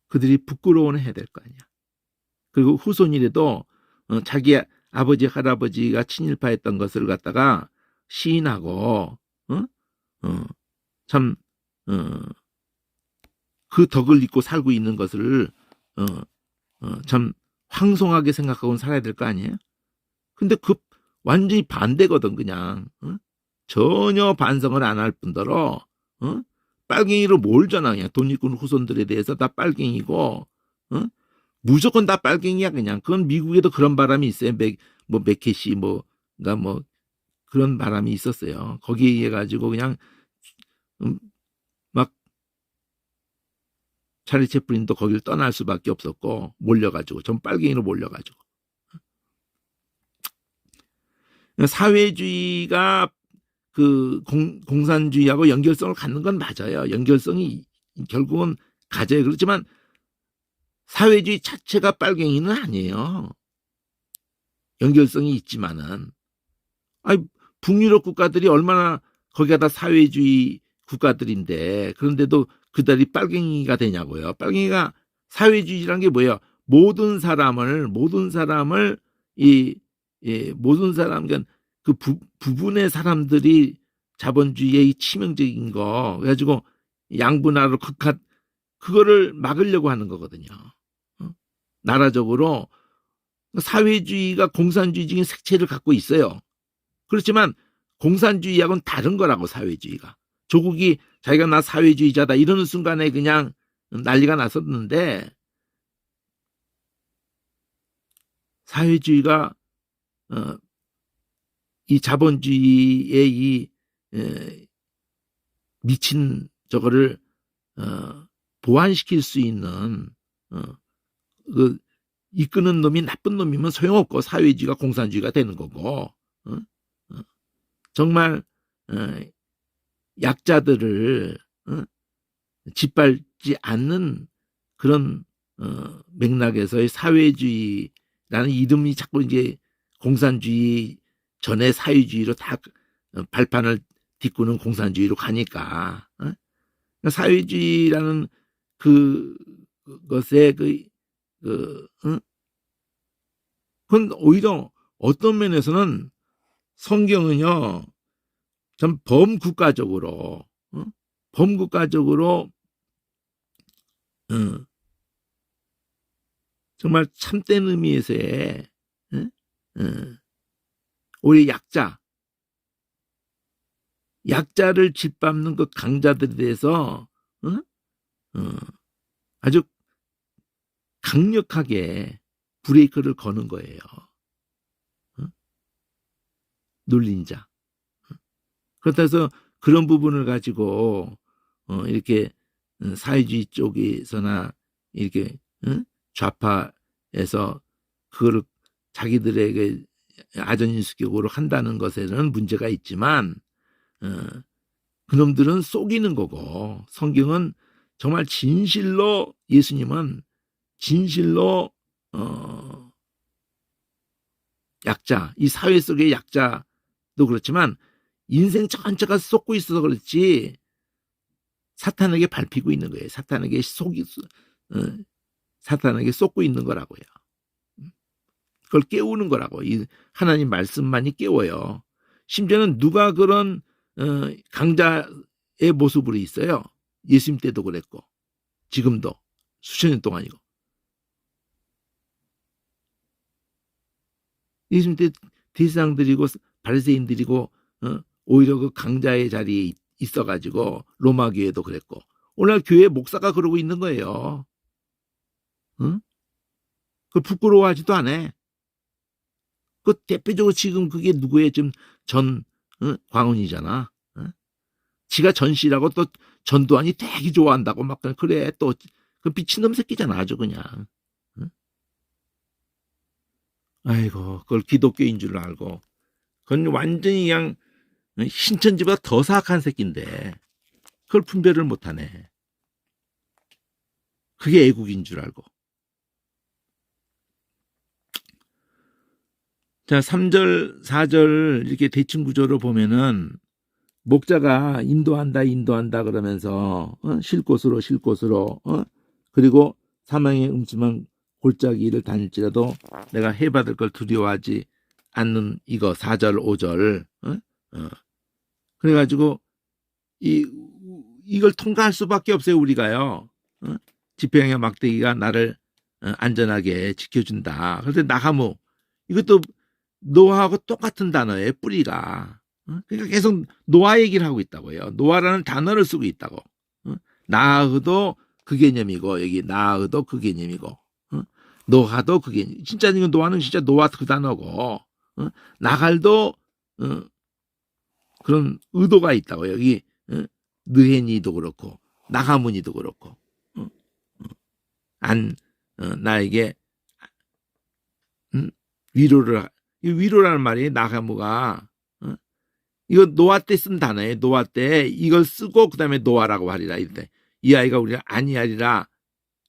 [SPEAKER 1] 그들이 부끄러워는 해야 될 거 아니야. 그리고 후손이라도 자기 아버지 할아버지가 친일파했던 것을 갖다가 시인하고 참 그 덕을 잊고 살고 있는 것을 참 황송하게 생각하고는 살아야 될 거 아니에요? 근데 그 완전히 반대거든 그냥 전혀 반성을 안 할 뿐더러 빨갱이로 몰잖아. 그냥 독립군 후손들에 대해서 다 빨갱이고 무조건 다 빨갱이야 그냥. 그건 미국에도 그런 바람이 있어요. 뭐 맥케시 뭐가 뭐 그런 바람이 있었어요. 거기에 의해 가지고 그냥 막 찰리 채플린도 거기를 떠날 수밖에 없었고 몰려가지고 전 빨갱이로 몰려가지고 사회주의가 그 공산주의하고 연결성을 갖는 건 맞아요. 연결성이 결국은 가져요. 그렇지만 사회주의 자체가 빨갱이는 아니에요. 연결성이 있지만은 아니 북유럽 국가들이 얼마나 거기가 다 사회주의 국가들인데 그런데도 그들이 빨갱이가 되냐고요. 빨갱이가 사회주의라는 게 뭐예요? 모든 사람을 모든 사람 그 부분의 사람들이 자본주의의 치명적인 거 그래가지고 양분화로 그거를 막으려고 하는 거거든요. 나라적으로 사회주의가 공산주의적인 색채를 갖고 있어요. 그렇지만 공산주의하고는 다른 거라고. 사회주의가 조국이 자기가 나 사회주의자다 이러는 순간에 그냥 난리가 났었는데 사회주의가 이 자본주의의 이 미친 저거를 보완시킬 수 있는 그 이끄는 놈이 나쁜 놈이면 소용없고 사회주의가 공산주의가 되는 거고 정말 약자들을 짓밟지 않는 그런 맥락에서의 사회주의라는 이름이 자꾸 이제 공산주의 전에 사회주의로 다 발판을 딛고는 공산주의로 가니까 사회주의라는 그것의 그건 오히려 어떤 면에서는 성경은요 참 범국가적으로 정말 참된 의미에서의 우리 약자를 짓밟는 그 강자들에 대해서 아주 강력하게 브레이크를 거는 거예요. 눌린 자. 그렇다 해서 그런 부분을 가지고 이렇게 사회주의 쪽에서나 이렇게 좌파에서 그거를 자기들에게 아전인수격으로 한다는 것에는 문제가 있지만 그놈들은 속이는 거고 성경은 정말 진실로 예수님은 진실로 약자, 이 사회 속의 약자도 그렇지만 인생 전체가 쏟고 있어서 그렇지 사탄에게 밟히고 있는 거예요. 사탄에게 쏟고 있는 거라고요. 그걸 깨우는 거라고. 이 하나님 말씀만이 깨워요. 심지어는 누가 그런 강자의 모습으로 있어요. 예수님 때도 그랬고 지금도 수천 년 동안이고 예수님 때 대제사장들이고 바리새인들이고 오히려 그 강자의 자리에 있어가지고 로마 교회도 그랬고 오늘 교회 목사가 그러고 있는 거예요. 그 부끄러워하지도 않아. 그 대표적으로 지금 그게 누구의 지금 전 광훈이잖아. 지가 전씨라고 또 전두환이 되게 좋아한다고 막 그래. 또 그 미친놈 새끼잖아 아주 그냥. 아이고 그걸 기독교인 줄 알고 그건 완전히 그냥 신천지보다 더 사악한 새끼인데 그걸 분별을 못하네. 그게 애국인 줄 알고. 자 3절 4절 이렇게 대칭 구조로 보면은 목자가 인도한다 그러면서 쉴 곳으로 그리고 사망의 음침한 골짜기를 다닐지라도 내가 해받을 걸 두려워하지 않는 이거 4절 5절 그래가지고 이걸 통과할 수밖에 없어요. 우리가요. 지평의 막대기가 나를 안전하게 지켜준다. 그런데 나가무 이것도 노아하고 똑같은 단어예요. 뿌리가. 그러니까 계속 노아 얘기를 하고 있다고요. 노아라는 단어를 쓰고 있다고. 나흐도 그 개념이고 여기 나흐도 그 개념이고 노하도 그 개념. 진짜 이건 노아는 진짜 노아 그 단어고 나갈도 그런 의도가 있다고. 여기 느헤니도 그렇고 나가문이도 그렇고 나에게 위로라는 말이 나가무가 이거 노아 때 쓴 단어예요. 노아 때 이걸 쓰고 그 다음에 노아라고 하리라. 이때 이 아이가 우리가 아니하리라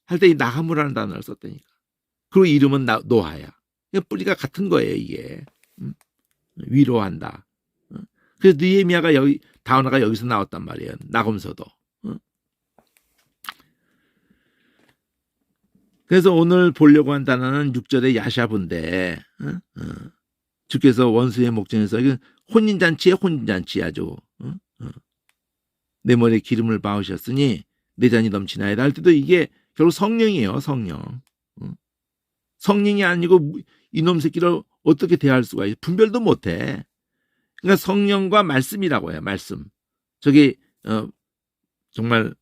[SPEAKER 1] 할 때 이 나가무라는 단어를 썼다니까. 그리고 이름은 노아야. 뿌리가 같은 거예요 이게. 위로한다. 그래서 느헤미야가 여기 단어가 여기서 나왔단 말이에요. 나검서도. 그래서 오늘 보려고 한 단어는 6절의 야샤브인데 주께서 원수의 목전에서 혼인잔치에 혼인잔치 아주 내 머리에 기름을 바우셨으니 내 잔이 넘치나이다 할 때도 이게 결국 성령이에요. 성령. 성령이 아니고 이놈 새끼를 어떻게 대할 수가 있어. 분별도 못해. 그러니까 성령과 말씀이라고 해요. 말씀. 저기 정말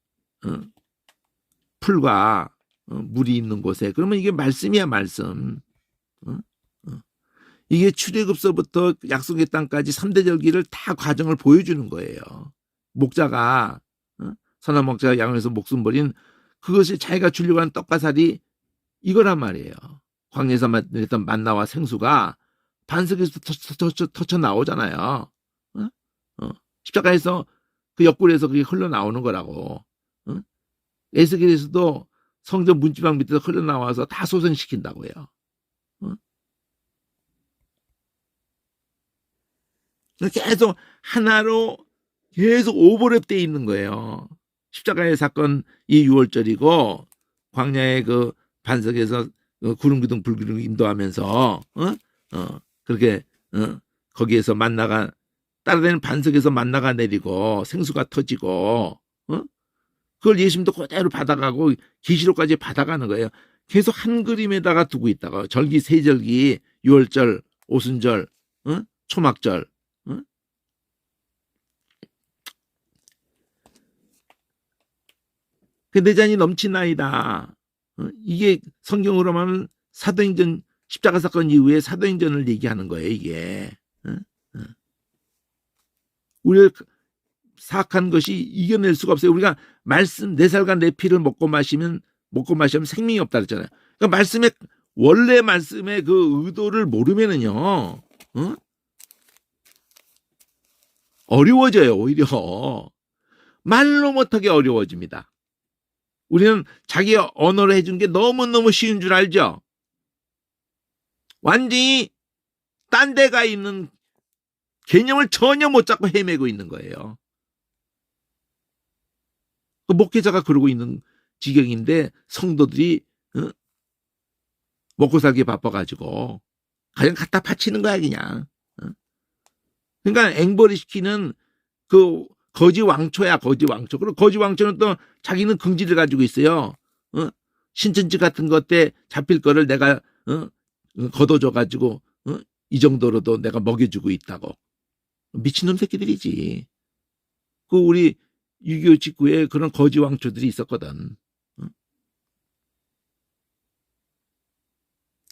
[SPEAKER 1] 풀과 물이 있는 곳에 그러면 이게 말씀이야 말씀. 이게 출애굽서부터 약속의 땅까지 3대 절기를 다 과정을 보여주는 거예요. 목자가 선한 목자가 양에서 목숨 버린 그것이 자기가 주려고 하는 떡과 살이 이거란 말이에요. 광야에서 냈던 만나와 생수가 반석에서 터쳐 나오잖아요. 십자가에서 그 옆구리에서 그게 흘러나오는 거라고. 에스겔에서도 성전 문지방 밑에서 흘러나와서 다 소생시킨다고요. 계속 하나로 계속 오버랩되어 있는 거예요. 십자가의 사건 이 6월절이고 광야의 그 반석에서 구름 기둥 불 기둥 인도하면서 그렇게 거기에서 만나가 따라다니는 반석에서 만나가 내리고 생수가 터지고 그걸 예수님도 그대로 받아가고 계시록까지 받아가는 거예요. 계속 한 그림에다가 두고 있다가 절기 세절기 6월절 오순절 초막절 그 내 잔이 넘치나이다. 이게 성경으로 말하면 사도행전 십자가 사건 이후에 사도행전을 얘기하는 거예요. 이게 우리가 사악한 것이 이겨낼 수가 없어요. 우리가 말씀 내 살과 내 피를 먹고 마시면 생명이 없다 그랬잖아요. 그러니까 말씀의 원래 말씀의 그 의도를 모르면은요 어려워져요. 오히려 말로 못하게 어려워집니다. 우리는 자기 언어로 해준 게 너무너무 쉬운 줄 알죠? 완전히 딴 데가 있는 개념을 전혀 못 잡고 헤매고 있는 거예요. 그 목회자가 그러고 있는 지경인데 성도들이 먹고 살기 바빠가지고 그냥 갖다 바치는 거야 그냥. 그러니까 앵벌이 시키는 그 거지 왕초야 거지 왕초. 그리고 거지 왕초는 또 자기는 긍지를 가지고 있어요. 신천지 같은 것 때 잡힐 거를 내가 걷어줘가지고 이 정도로도 내가 먹여주고 있다고. 미친놈 새끼들이지. 그 우리 6.25 직후에 그런 거지 왕초들이 있었거든.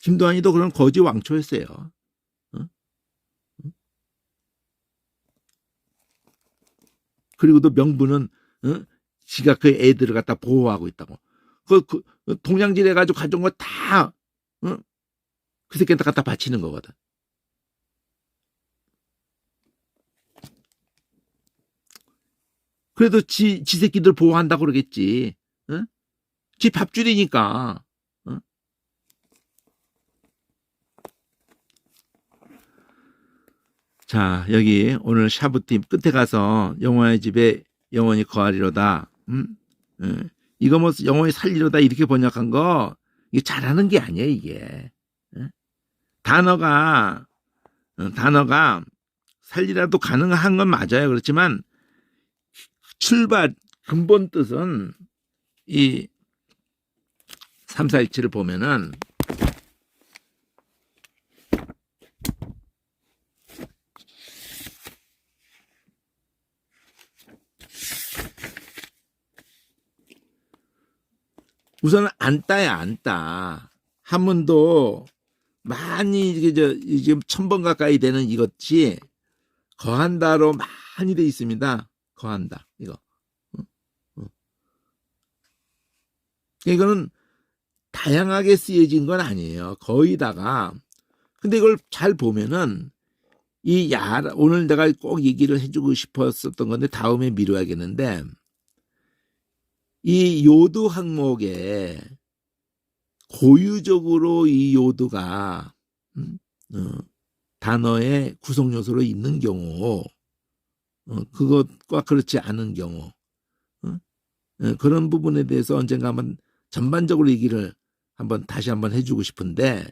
[SPEAKER 1] 김도환이도 그런 거지 왕초였어요. 그리고도 명분은 지가 그 애들을 갖다 보호하고 있다고. 그 동양질 해가지고 가져온 거 다 그 새끼한테 갖다 바치는 거거든. 그래도 지 새끼들 보호한다고 그러겠지. 지 밥줄이니까. 자, 여기 오늘 샤브팀 끝에 가서 영원의 집에 영원히 거하리로다. 이거 뭐 영원히 살리로다 이렇게 번역한 거 이게 잘하는 게 아니에요 이게. 단어가 살리라도 가능한 건 맞아요. 그렇지만 출발 근본 뜻은 이 3417을 보면은 우선은 안따야 안따. 한문도 많이 이게 지금 1000번 가까이 되는 이것이 거한다로 많이 돼 있습니다. 거한다 이거. 이거는 다양하게 쓰여진 건 아니에요. 거의 다가. 근데 이걸 잘 보면은 오늘 내가 꼭 얘기를 해주고 싶었었던 건데 다음에 미뤄야겠는데, 이 요드 항목에 고유적으로 이 요드가 단어의 구성 요소로 있는 경우, 그것과 그렇지 않은 경우, 그런 부분에 대해서 언젠가 한번 전반적으로 얘기를 다시 한번 해주고 싶은데,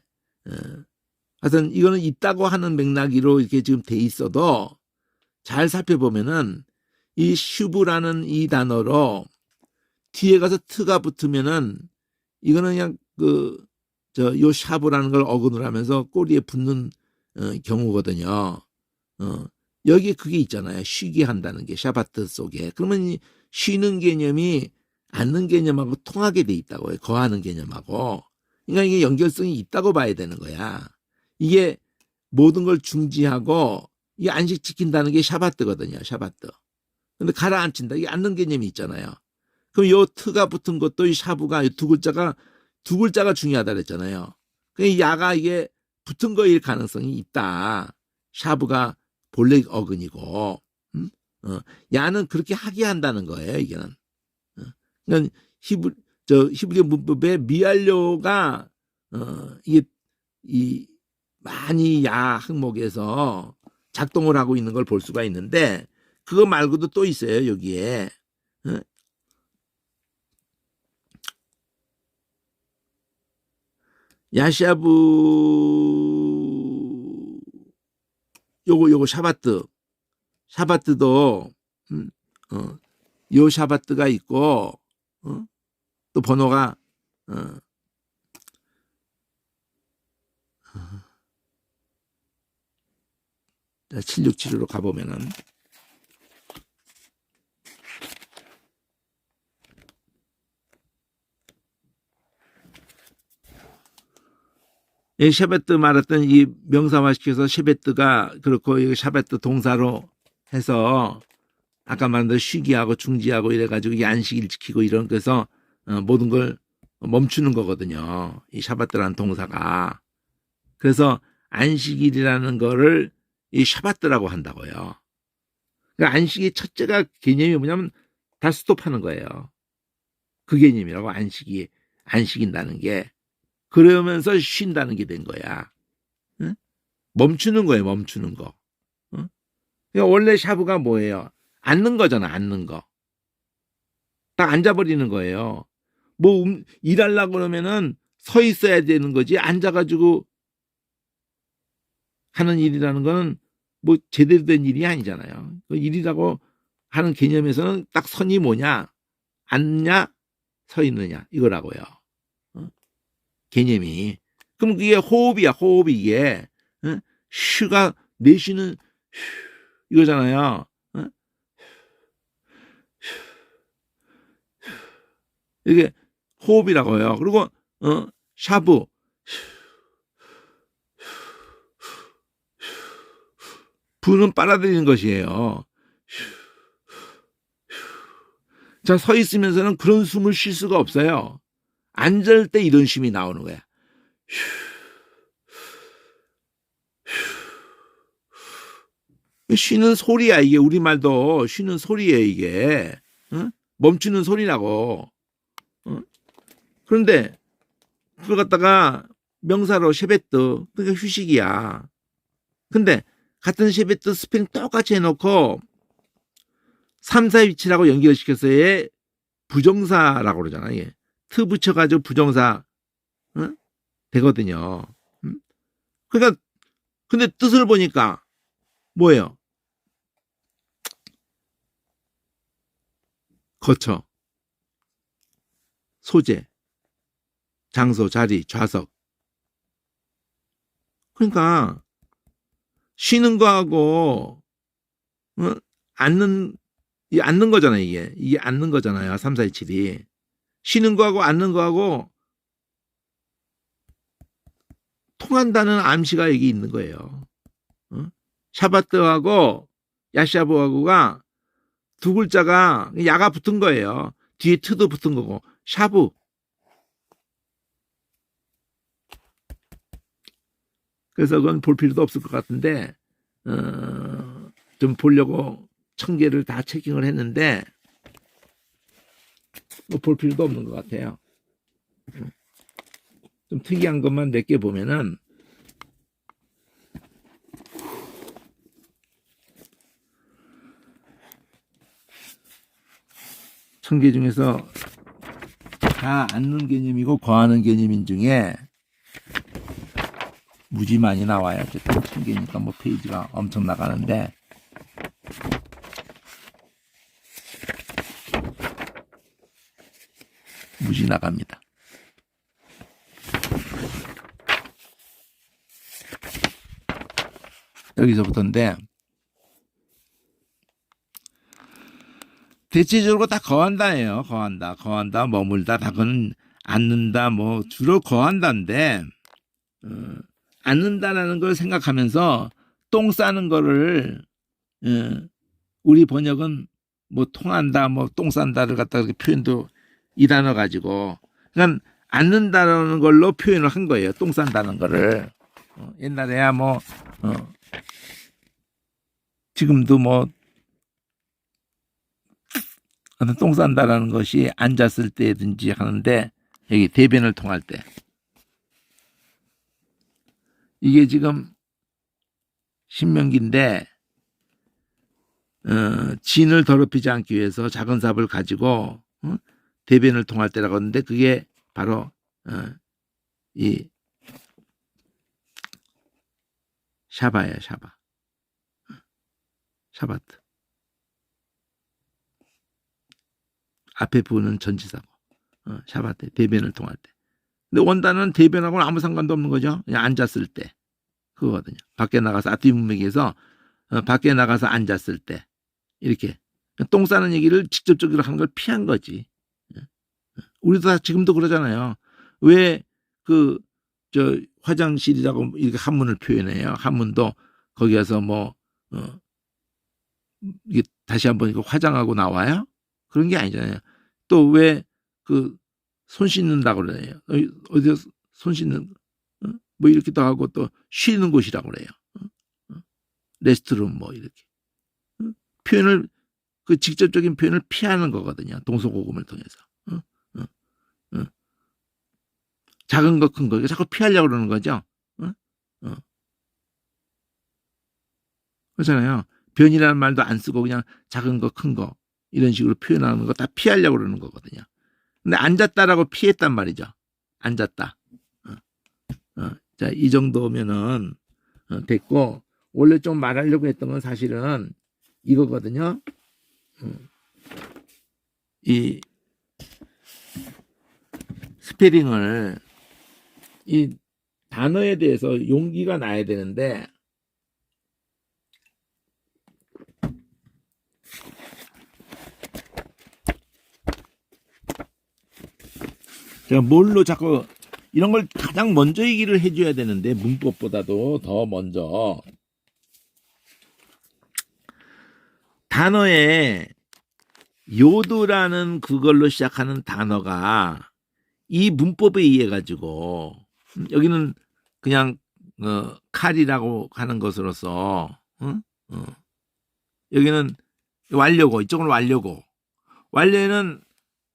[SPEAKER 1] 하여튼 이거는 있다고 하는 맥락으로 이렇게 지금 돼 있어도 잘 살펴보면은 이 슈브라는 이 단어로 뒤에 가서 트가 붙으면은 이거는 그냥 요 샤브라는 걸 어근을 하면서 꼬리에 붙는 경우거든요. 여기에 그게 있잖아요. 쉬게 한다는 게 샤바트 속에. 그러면 이 쉬는 개념이 앉는 개념하고 통하게 돼 있다고요. 거하는 개념하고. 그러니까 이게 연결성이 있다고 봐야 되는 거야. 이게 모든 걸 중지하고 이게 안식 지킨다는 게 샤바트거든요. 샤바트. 근데 가라앉힌다. 이게 앉는 개념이 있잖아요. 그럼 요 트가 붙은 것도 이 샤브가 두 글자가 중요하다 그랬잖아요. 이 야가 이게 붙은 거일 가능성이 있다. 샤브가 본래 어근이고, 야는 그렇게 하게 한다는 거예요. 이게는. 그러니까 히브리 문법의 미알료가 이게 많이 야 항목에서 작동을 하고 있는 걸 볼 수가 있는데, 그거 말고도 또 있어요. 여기에. 야샤브 요거 샤바트도 요 샤바트가 있고 또 번호가 767로 가보면은 샤베트 말했던 이 명사화시켜서 샤베트가 그렇고 이 샤베트 동사로 해서 아까 말한 대로 쉬기하고 중지하고 이래가지고 이 안식일 지키고 이런 그래서 모든 걸 멈추는 거거든요. 이 샤바트라는 동사가. 그래서 안식일이라는 거를 이 샤바트라고 한다고요. 그러니까 안식의 첫째가 개념이 뭐냐면 다 스톱하는 거예요. 그 개념이라고 안식인다는 게. 그러면서 쉰다는 게 된 거야. 응? 멈추는 거예요. 멈추는 거. 응? 그러니까 원래 샤브가 뭐예요? 앉는 거잖아. 앉는 거. 딱 앉아버리는 거예요. 뭐 일하려고 그러면은 서 있어야 되는 거지. 앉아가지고 하는 일이라는 거는 뭐 제대로 된 일이 아니잖아요. 그 일이라고 하는 개념에서는 딱 선이 뭐냐? 앉냐? 서 있느냐? 이거라고요. 개념이. 그럼 그게 호흡이야. 호흡이 이게. 슈가 내쉬는 이거잖아요. 이게 호흡이라고요. 그리고 샤브 부는 빨아들이는 것이에요. 자, 서 있으면서는 그런 숨을 쉴 수가 없어요. 앉을 때 이런 쉼이 나오는 거야. 쉬는 소리야. 이게 우리말도 쉬는 소리예요. 이게. 멈추는 소리라고. 그런데 그걸 갖다가 명사로 셰베트, 그러니까 휴식이야. 근데 같은 셰베트 스펠링 똑같이 해놓고 3, 4 위치라고 연결시켜서의 부정사라고 그러잖아. 이게. 트 붙여가지고 부정사 되거든요. 그러니까 근데 뜻을 보니까 뭐예요? 거처, 소재, 장소, 자리, 좌석. 그러니까 쉬는 거하고 앉는 거잖아요. 이게 앉는 거잖아요. 3, 4, 2, 7이. 쉬는 거하고 앉는 거하고 통한다는 암시가 여기 있는 거예요. 샤바트하고 야샤브하고가 두 글자가 야가 붙은 거예요. 뒤에 트도 붙은 거고 샤브. 그래서 그건 볼 필요도 없을 것 같은데, 좀 보려고 1000개를 다 체킹을 했는데, 뭐 볼 필요도 없는 것 같아요. 좀 특이한 것만 몇 개 보면은, 1000개 중에서 다 앉는 개념이고 거하는 개념인 중에 무지 많이 나와요. 어쨌든 1000개니까 뭐 페이지가 엄청 나가는데, 무지 나갑니다. 여기서부터인데, 대체적으로 다 거한다예요. 거한다, 머물다, 다 그건 앉는다, 뭐 주로 거한다인데, 앉는다라는 걸 생각하면서 똥 싸는 거를, 우리 번역은 뭐 통한다, 뭐 똥 싼다를 갖다 이렇게 표현도 이 단어 가지고, 그러니까 앉는다라는 걸로 표현을 한 거예요. 똥 싼다는 거를. 옛날에야 뭐, 지금도 뭐, 똥 싼다라는 것이 앉았을 때든지 하는데, 여기 대변을 통할 때. 이게 지금 신명기인데, 진을 더럽히지 않기 위해서 작은 삽을 가지고 대변을 통할 때라고 하는데, 그게 바로 이 샤바예요. 샤바트. 앞에 부분은 전치사고, 샤바트, 대변을 통할 때. 근데 원단은 대변하고는 아무 상관도 없는 거죠. 그냥 앉았을 때 그거거든요. 밖에 나가서 뒷문맥에서 밖에 나가서 앉았을 때 이렇게 똥 싸는 얘기를 직접적으로 하는 걸 피한 거지. 우리도 다 지금도 그러잖아요. 왜 저 화장실이라고 이렇게 한문을 표현해요. 한문도 거기 가서 뭐 이게 다시 한번 이거 화장하고 나와요? 그런 게 아니잖아요. 또 왜 손 씻는다고 그래요? 어디서 손 씻는, 뭐 이렇게도 하고 또 쉬는 곳이라고 그래요. 레스트룸 뭐 이렇게. 표현을, 직접적인 표현을 피하는 거거든요. 동서고금을 통해서. 작은 거, 큰 거. 자꾸 피하려고 그러는 거죠. 그렇잖아요. 변이라는 말도 안 쓰고 그냥 작은 거, 큰 거. 이런 식으로 표현하는 거 다 피하려고 그러는 거거든요. 근데 앉았다라고 피했단 말이죠. 앉았다. 자, 이 정도면은 됐고, 원래 좀 말하려고 했던 건 사실은 이거거든요. 이 스페링을, 이 단어에 대해서 용기가 나야 되는데, 제가 뭘로 자꾸 이런 걸 가장 먼저 얘기를 해줘야 되는데, 문법보다도 더 먼저 단어에 요드라는 그걸로 시작하는 단어가 이 문법에 의해 가지고, 여기는 그냥 칼이라고 하는 것으로서, 여기는 완료고, 이쪽은 완료고, 완료에는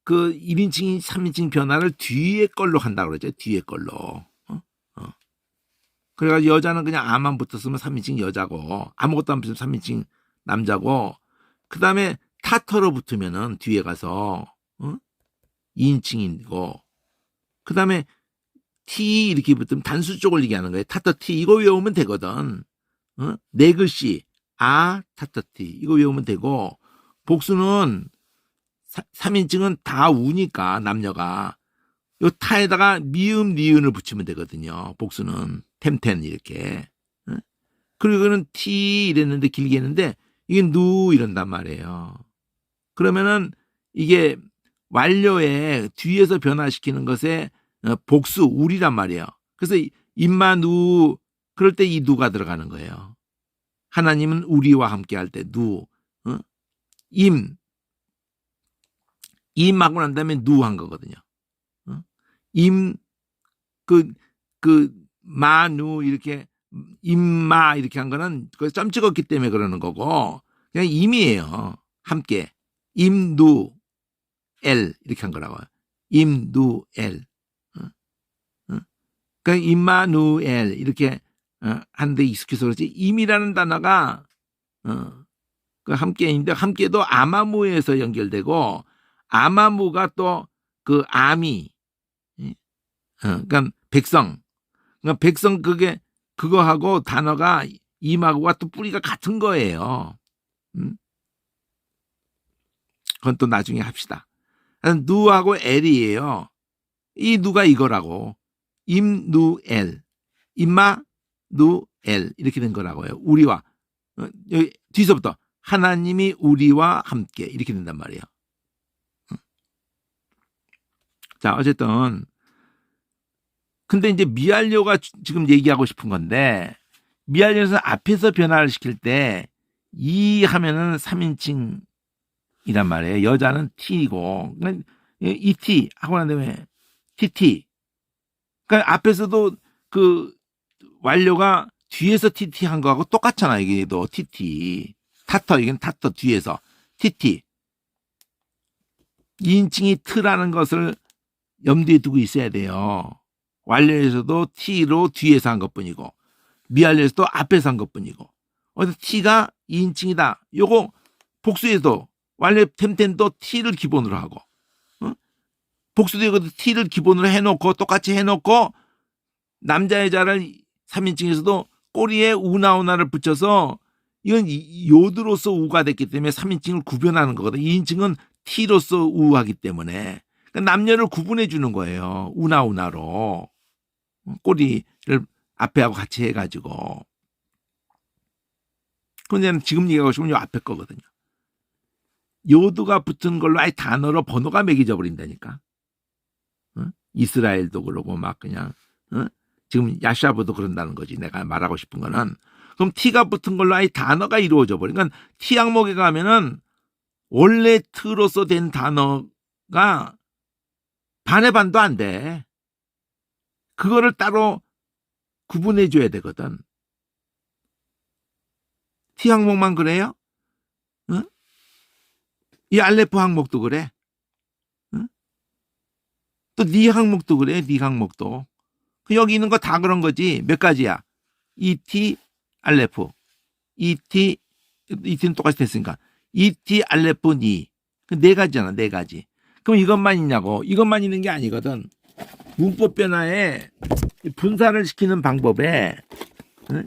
[SPEAKER 1] 1인칭, 3인칭 변화를 뒤에 걸로 한다고 그러죠. 뒤에 걸로. 그래가지고 여자는 그냥 아만 붙었으면 3인칭 여자고, 아무것도 안 붙으면 3인칭 남자고, 그 다음에 타터로 붙으면은 뒤에 가서 2인칭이고, 그 다음에 T 이렇게 붙으면 단수 쪽을 얘기하는 거예요. 타터 T 이거 외우면 되거든. 네 글씨 타터 T 이거 외우면 되고, 복수는 3인칭은 다 우니까 남녀가 요 타에다가 미음 니은을 붙이면 되거든요. 복수는 템텐 이렇게. 그리고 이거는 T 이랬는데 길게 했는데 이게 누 이런단 말이에요. 그러면은 이게 완료에 뒤에서 변화시키는 것에 복수 우리란 말이에요. 그래서 임마 누 그럴 때 이 누가 들어가는 거예요. 하나님은 우리와 함께 할 때 누, 임하고 난 다음에 누 한 거거든요. 임, 마누 이렇게 임마 이렇게 한 거는 그 점 찍었기 때문에 그러는 거고 그냥 임이에요. 함께 임누엘 이렇게 한 거라고요. 임누엘. 그러니까 임마누엘 이렇게 하는데 익숙해서 그렇지 임이라는 단어가 그 함께인데 함께도 아마무에서 연결되고 아마무가 또 그 아미 그러니까 백성 그러니까 백성 그거하고 단어가 임하고가 또 뿌리가 같은 거예요. 그건 또 나중에 합시다. 누하고 엘이에요. 이 누가 이거라고 임누엘 임마 누엘 이렇게 된 거라고요. 우리와 여기 뒤서부터 하나님이 우리와 함께 이렇게 된단 말이에요. 자 어쨌든 근데 이제 미알료가 지금 얘기하고 싶은 건데 미알료에서 앞에서 변화를 시킬 때 이 하면은 3인칭이란 말이에요. 여자는 T이고 이 T 하고 난 다음에 TT 그러니까 앞에서도 그 완료가 뒤에서 TT 한 거하고 똑같잖아. 이게도 TT 타터 이건 타터 뒤에서 TT 2인칭이 트라는 것을 염두에 두고 있어야 돼요. 완료에서도 T로 뒤에서 한 것뿐이고 미완료에서도 앞에서 한 것뿐이고 어디 T가 2인칭이다. 요거 복수에도 완료 템텐도 T를 기본으로 하고 복수도 이것도 T를 기본으로 해놓고 똑같이 해놓고 남자 여자를 3인칭에서도 꼬리에 우나우나를 붙여서 이건 요드로서 우가 됐기 때문에 3인칭을 구별하는 거거든. 2인칭은 T로서 우하기 때문에 그러니까 남녀를 구분해 주는 거예요. 우나우나로 꼬리를 앞에하고 같이 해가지고. 그런데 지금 얘기하고 싶으면 요 앞에 거거든요. 요드가 붙은 걸로 아예 단어로 번호가 매겨져 버린다니까. 이스라엘도 그러고 막 그냥 지금 야샤브도 그런다는 거지. 내가 말하고 싶은 거는 그럼 T가 붙은 걸로 아예 단어가 이루어져 버린. 그러니까 T 항목에 가면은 원래 트로서 된 단어가 반의 반도 안 돼. 그거를 따로 구분해 줘야 되거든. T 항목만 그래요? 응? 이 알레프 항목도 그래. 응? 또 니 항목도 그래. 니 항목도. 여기 있는 거 다 그런 거지. 몇 가지야? ET 알레프. ET는 똑같이 됐으니까. ET 알레프 니. 네 가지잖아. 네 가지. 그럼 이것만 있냐고. 이것만 있는 게 아니거든. 문법 변화에 분사를 시키는 방법에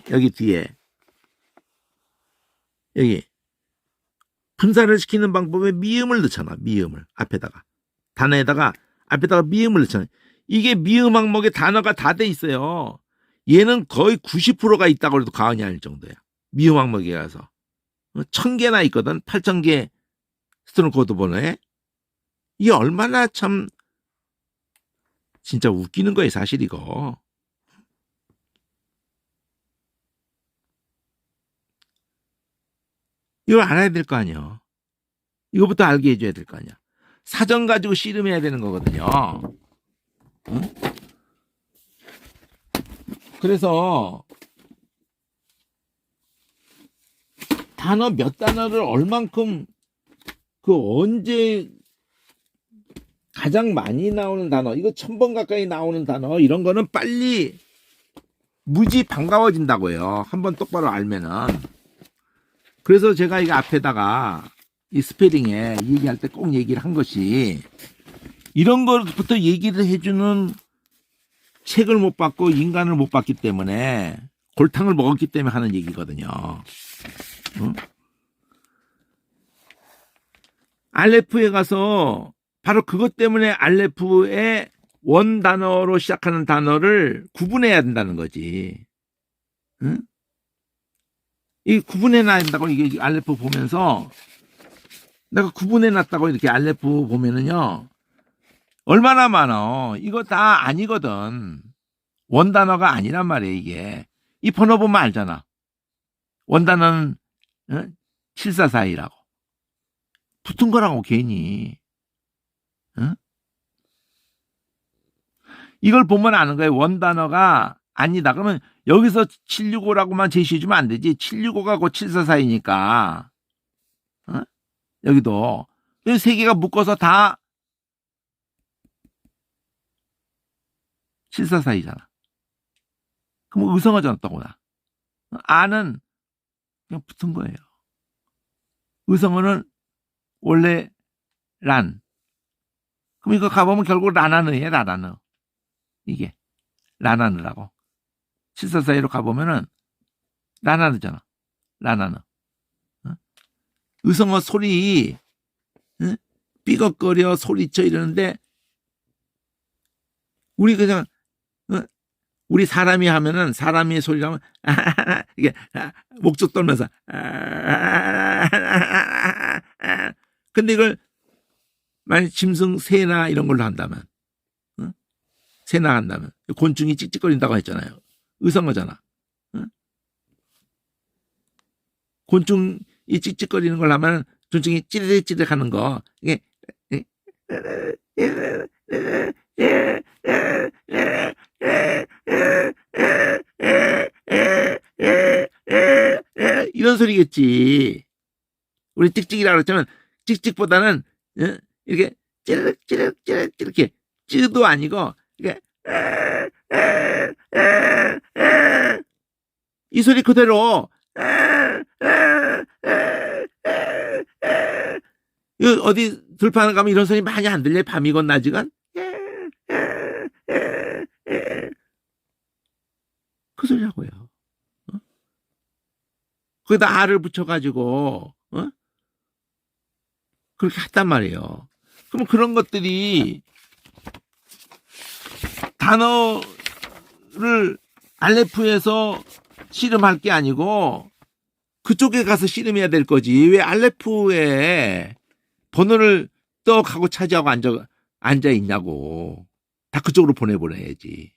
[SPEAKER 1] 여기 뒤에 여기 분사를 시키는 방법에 미음을 넣잖아. 미음을 앞에다가 단어에다가 앞에다가 미음을 넣잖아. 이게 미음 항목에 단어가 다 돼 있어요. 얘는 거의 90%가 있다고 해도 과언이 아닐 정도야. 미음 항목에 가서 1000개나 있거든. 8000개 스토너 코드 번호에. 이게 얼마나 참 진짜 웃기는 거예요. 사실 이거. 이걸 알아야 될 거 아니야. 이거부터 알게 해줘야 될 거 아니야. 사전 가지고 씨름해야 되는 거거든요. 응? 그래서 단어 몇 단어를 얼만큼 그 언제 가장 많이 나오는 단어 이거 1000번 가까이 나오는 단어 이런 거는 빨리 무지 반가워진다고요. 한번 똑바로 알면은. 그래서 제가 이거 앞에다가 이 스페링에 얘기할 때 꼭 얘기를 한 것이 이런 것부터 얘기를 해주는 책을 못 봤고 인간을 못 봤기 때문에 골탕을 먹었기 때문에 하는 얘기거든요. 응? 알레프에 가서 바로 그것 때문에 알레프의 원 단어로 시작하는 단어를 구분해야 된다는 거지. 응? 이 구분해놔야 된다고 이게 알레프 보면서 내가 구분해놨다고 이렇게 알레프 보면은요 얼마나 많아. 이거 다 아니거든. 원 단어가 아니란 말이에요. 이게 이 번호 보면 알잖아. 원 단어는 744이라고 붙은 거라고 괜히. 응? 이걸 보면 아는 거예요. 원 단어가 아니다. 그러면 여기서 765라고만 제시해주면 안 되지. 765가 곧 744이니까. 어? 여기도. 세 개가 묶어서 다 744이잖아. 그럼 의성어지 어떻구나. 아는 그냥 붙은 거예요. 의성어는 원래 란. 그럼 이거 가보면 결국 라나느예요, 라나느. 이게. 라나느라고. 744로 가보면은 라나느잖아. 라나느. 어? 의성어 소리, 어? 삐걱거려 소리쳐 이러는데, 우리 그냥, 어? 우리 사람이 하면은, 사람이 소리 나면, 이게, 목젖 떨면서, 근데 이걸, 만약 짐승, 새나 이런 걸로 한다면, 어? 새나 한다면, 곤충이 찍찍거린다고 했잖아요. 의성어잖아. 어? 곤충이 찍찍거리는 걸 하면, 곤충이 찌르륵찌르륵 하는 거, 이게, 이런 소리겠지. 우리 찍찍이라고 그랬지만 찍찍보다는 이렇게 찌르륵찌르륵 이렇게 찌도 아니고 이게 이 소리 그대로 어디 들판에 가면 이런 소리 많이 안 들려요? 밤이건 낮이건? 그 소리라고요. 어? 거기다 알을 붙여가지고 그렇게 했단 말이에요. 그럼 그런 것들이 단어를 알레프에서 씨름할 게 아니고 그쪽에 가서 씨름해야 될 거지. 왜 알레프에 번호를 떡 하고 차지하고 앉아 있냐고. 다 그쪽으로 보내버려야지.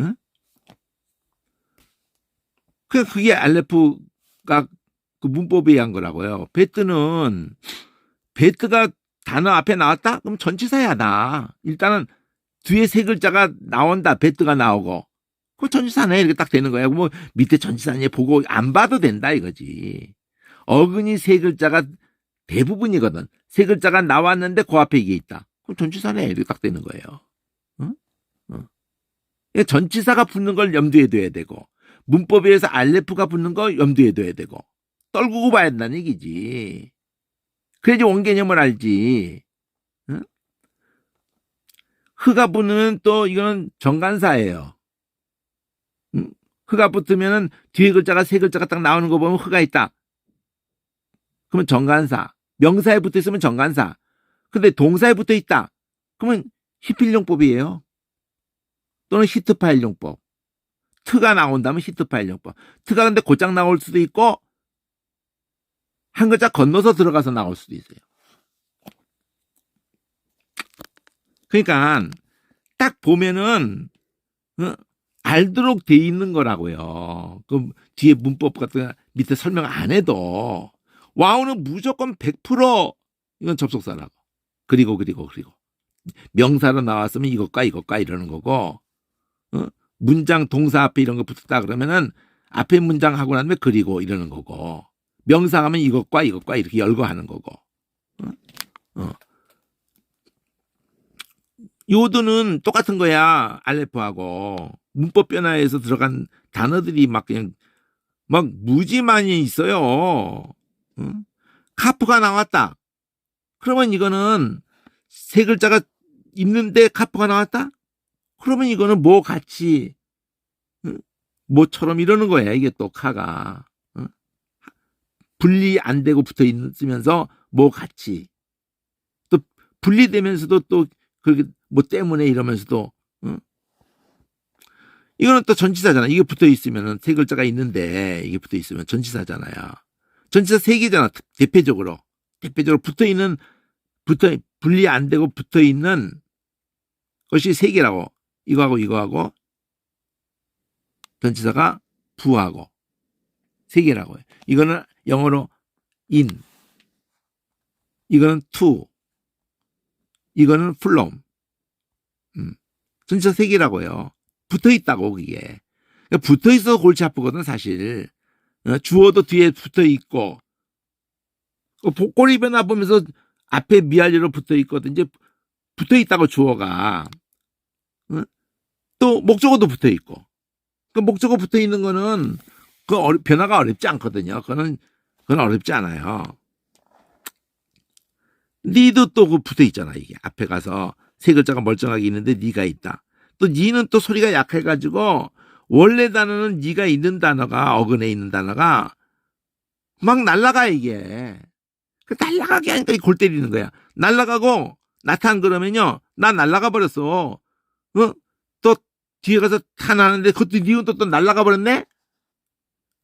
[SPEAKER 1] 응? 그게 알레프가 그 문법에 의한 거라고요. 베트가 단어 앞에 나왔다? 그럼 전치사야, 나. 일단은 뒤에 세 글자가 나온다. 베트가 나오고. 그럼 전치사네. 이렇게 딱 되는 거야. 뭐 밑에 전치사니 보고 안 봐도 된다 이거지. 어근이 세 글자가 대부분이거든. 세 글자가 나왔는데 그 앞에 이게 있다. 그럼 전치사네. 이렇게 딱 되는 거예요. 응? 응. 전치사가 붙는 걸 염두에 둬야 되고 문법에 의해서 알레프가 붙는 거 염두에 둬야 되고 떨구고 봐야 된다는 얘기지. 그래야지 원개념을 알지. 응? 흐가 붙으면 또 이거는 정관사예요. 응? 흐가 붙으면 뒤에 글자가 세 글자가 딱 나오는 거 보면 흐가 있다. 그러면 정관사. 명사에 붙어 있으면 정관사. 근데 동사에 붙어 있다. 그러면 히필용법이에요. 또는 히트파일용법. 트가 나온다면 히트파일용법. 트가 근데 곧장 나올 수도 있고 한 글자 건너서 들어가서 나올 수도 있어요. 그러니까 딱 보면은 알도록 돼 있는 거라고요. 그 뒤에 문법 같은 거 밑에 설명 안 해도 와우는 무조건 100% 이건 접속사라고. 그리고 명사로 나왔으면 이것과 이러는 거고 문장 동사 앞에 이런 거 붙었다 그러면은 앞에 문장 하고 나면 그리고 이러는 거고 명사 하면 이것과 이렇게 열거하는 거고 요드는 똑같은 거야. 알레프하고 문법 변화에서 들어간 단어들이 막 그냥 막 무지 많이 있어요. 카프가 나왔다. 그러면 이거는 세 글자가 있는데 카프가 나왔다? 그러면 이거는 뭐 같이 뭐처럼 이러는 거야. 이게 또 카가 분리 안 되고 붙어 있으면서 뭐 같이 또 분리되면서도 또 그렇게 뭐 때문에 이러면서도 이거는 또 전치사잖아. 이게 붙어 있으면 세 글자가 있는데 이게 붙어 있으면 전치사잖아요. 전치사 세 개잖아. 대표적으로 붙어 있는 분리 안 되고 붙어 있는 것이 세 개라고. 이거하고 전치사가 부하고 세 개라고 해요. 이거는 영어로 in, 이거는 to, 이거는 from. 전치사 세 개라고 해요. 붙어 있다고 그게. 그러니까 붙어 있어서 골치 아프거든, 사실. 주어도 뒤에 붙어 있고, 꼬리 변화 보면서 앞에 미알료로 붙어 있거든. 이제 붙어 있다고 주어가. 또 목적어도 붙어 있고. 그 목적어 붙어 있는 거는 그 변화가 어렵지 않거든요. 그건 어렵지 않아요. 니도 또 그 붙어 있잖아, 이게. 앞에 가서 세 글자가 멀쩡하게 있는데 니가 있다. 또 니는 또 소리가 약해가지고 원래 단어는 니가 있는 단어가 어근에 있는 단어가 막 날아가 이게. 날아가게 하니까 골 때리는 거야. 날아가고 나탄 그러면요. 나 날아가 버렸어. 또 뒤에 가서 탄하는데 그것도 니은 또 날아가 버렸네?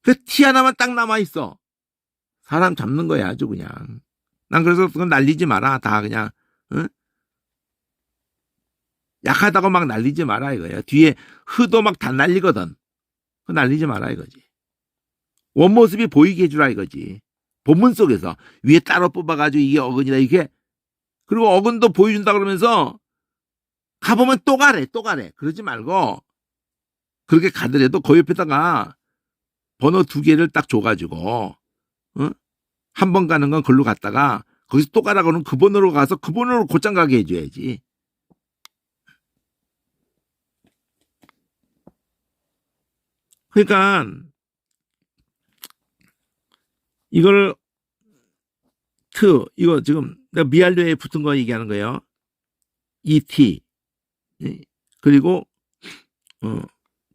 [SPEAKER 1] 그 티 하나만 딱 남아있어. 사람 잡는 거야, 아주 그냥. 난 그래서 그건 날리지 마라. 다 그냥, 응? 약하다고 막 날리지 마라, 이거야. 뒤에 흐도 막 다 날리거든. 그 날리지 마라, 이거지. 원모습이 보이게 해주라, 이거지. 본문 속에서. 위에 따로 뽑아가지고 이게 어근이다, 이게. 그리고 어근도 보여준다 그러면서 가보면 또 가래, 또 가래. 그러지 말고, 그렇게 가더라도 그 옆에다가 번호 2개를 딱 줘가지고, 응? 한 번 가는 건 글로 갔다가, 거기서 또 가라고 하면 그 번호로 가서 그 번호로 곧장 가게 해줘야지. 그러니까, 이걸, 이거 지금, 내가 미알료에 붙은 거 얘기하는 거예요. ET. 그리고,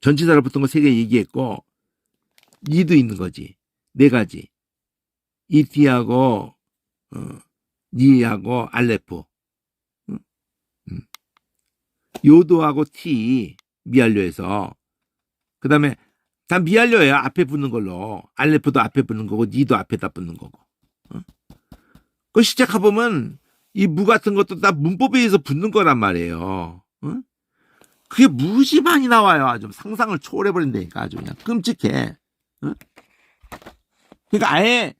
[SPEAKER 1] 전치사로 붙은 거 3개 얘기했고, 니도 있는 거지. 4가지. ET하고, 니하고 알레프. 요도하고 T, 미알료에서. 그 다음에, 다 미알료예요. 앞에 붙는 걸로. 알레프도 앞에 붙는 거고, 니도 앞에다 붙는 거고. 그 시작해보면, 이 무 같은 것도 다 문법에 의해서 붙는 거란 말이에요. 그게 무지 많이 나와요. 아주 상상을 초월해버린다니까. 아주 그냥 끔찍해. 그러니까 아예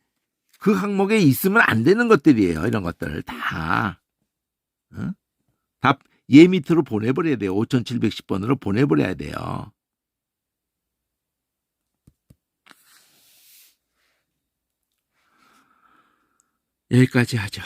[SPEAKER 1] 그 항목에 있으면 안 되는 것들이에요. 이런 것들 다. 다 얘 밑으로 보내버려야 돼요. 5710번으로 보내버려야 돼요. 여기까지 하죠.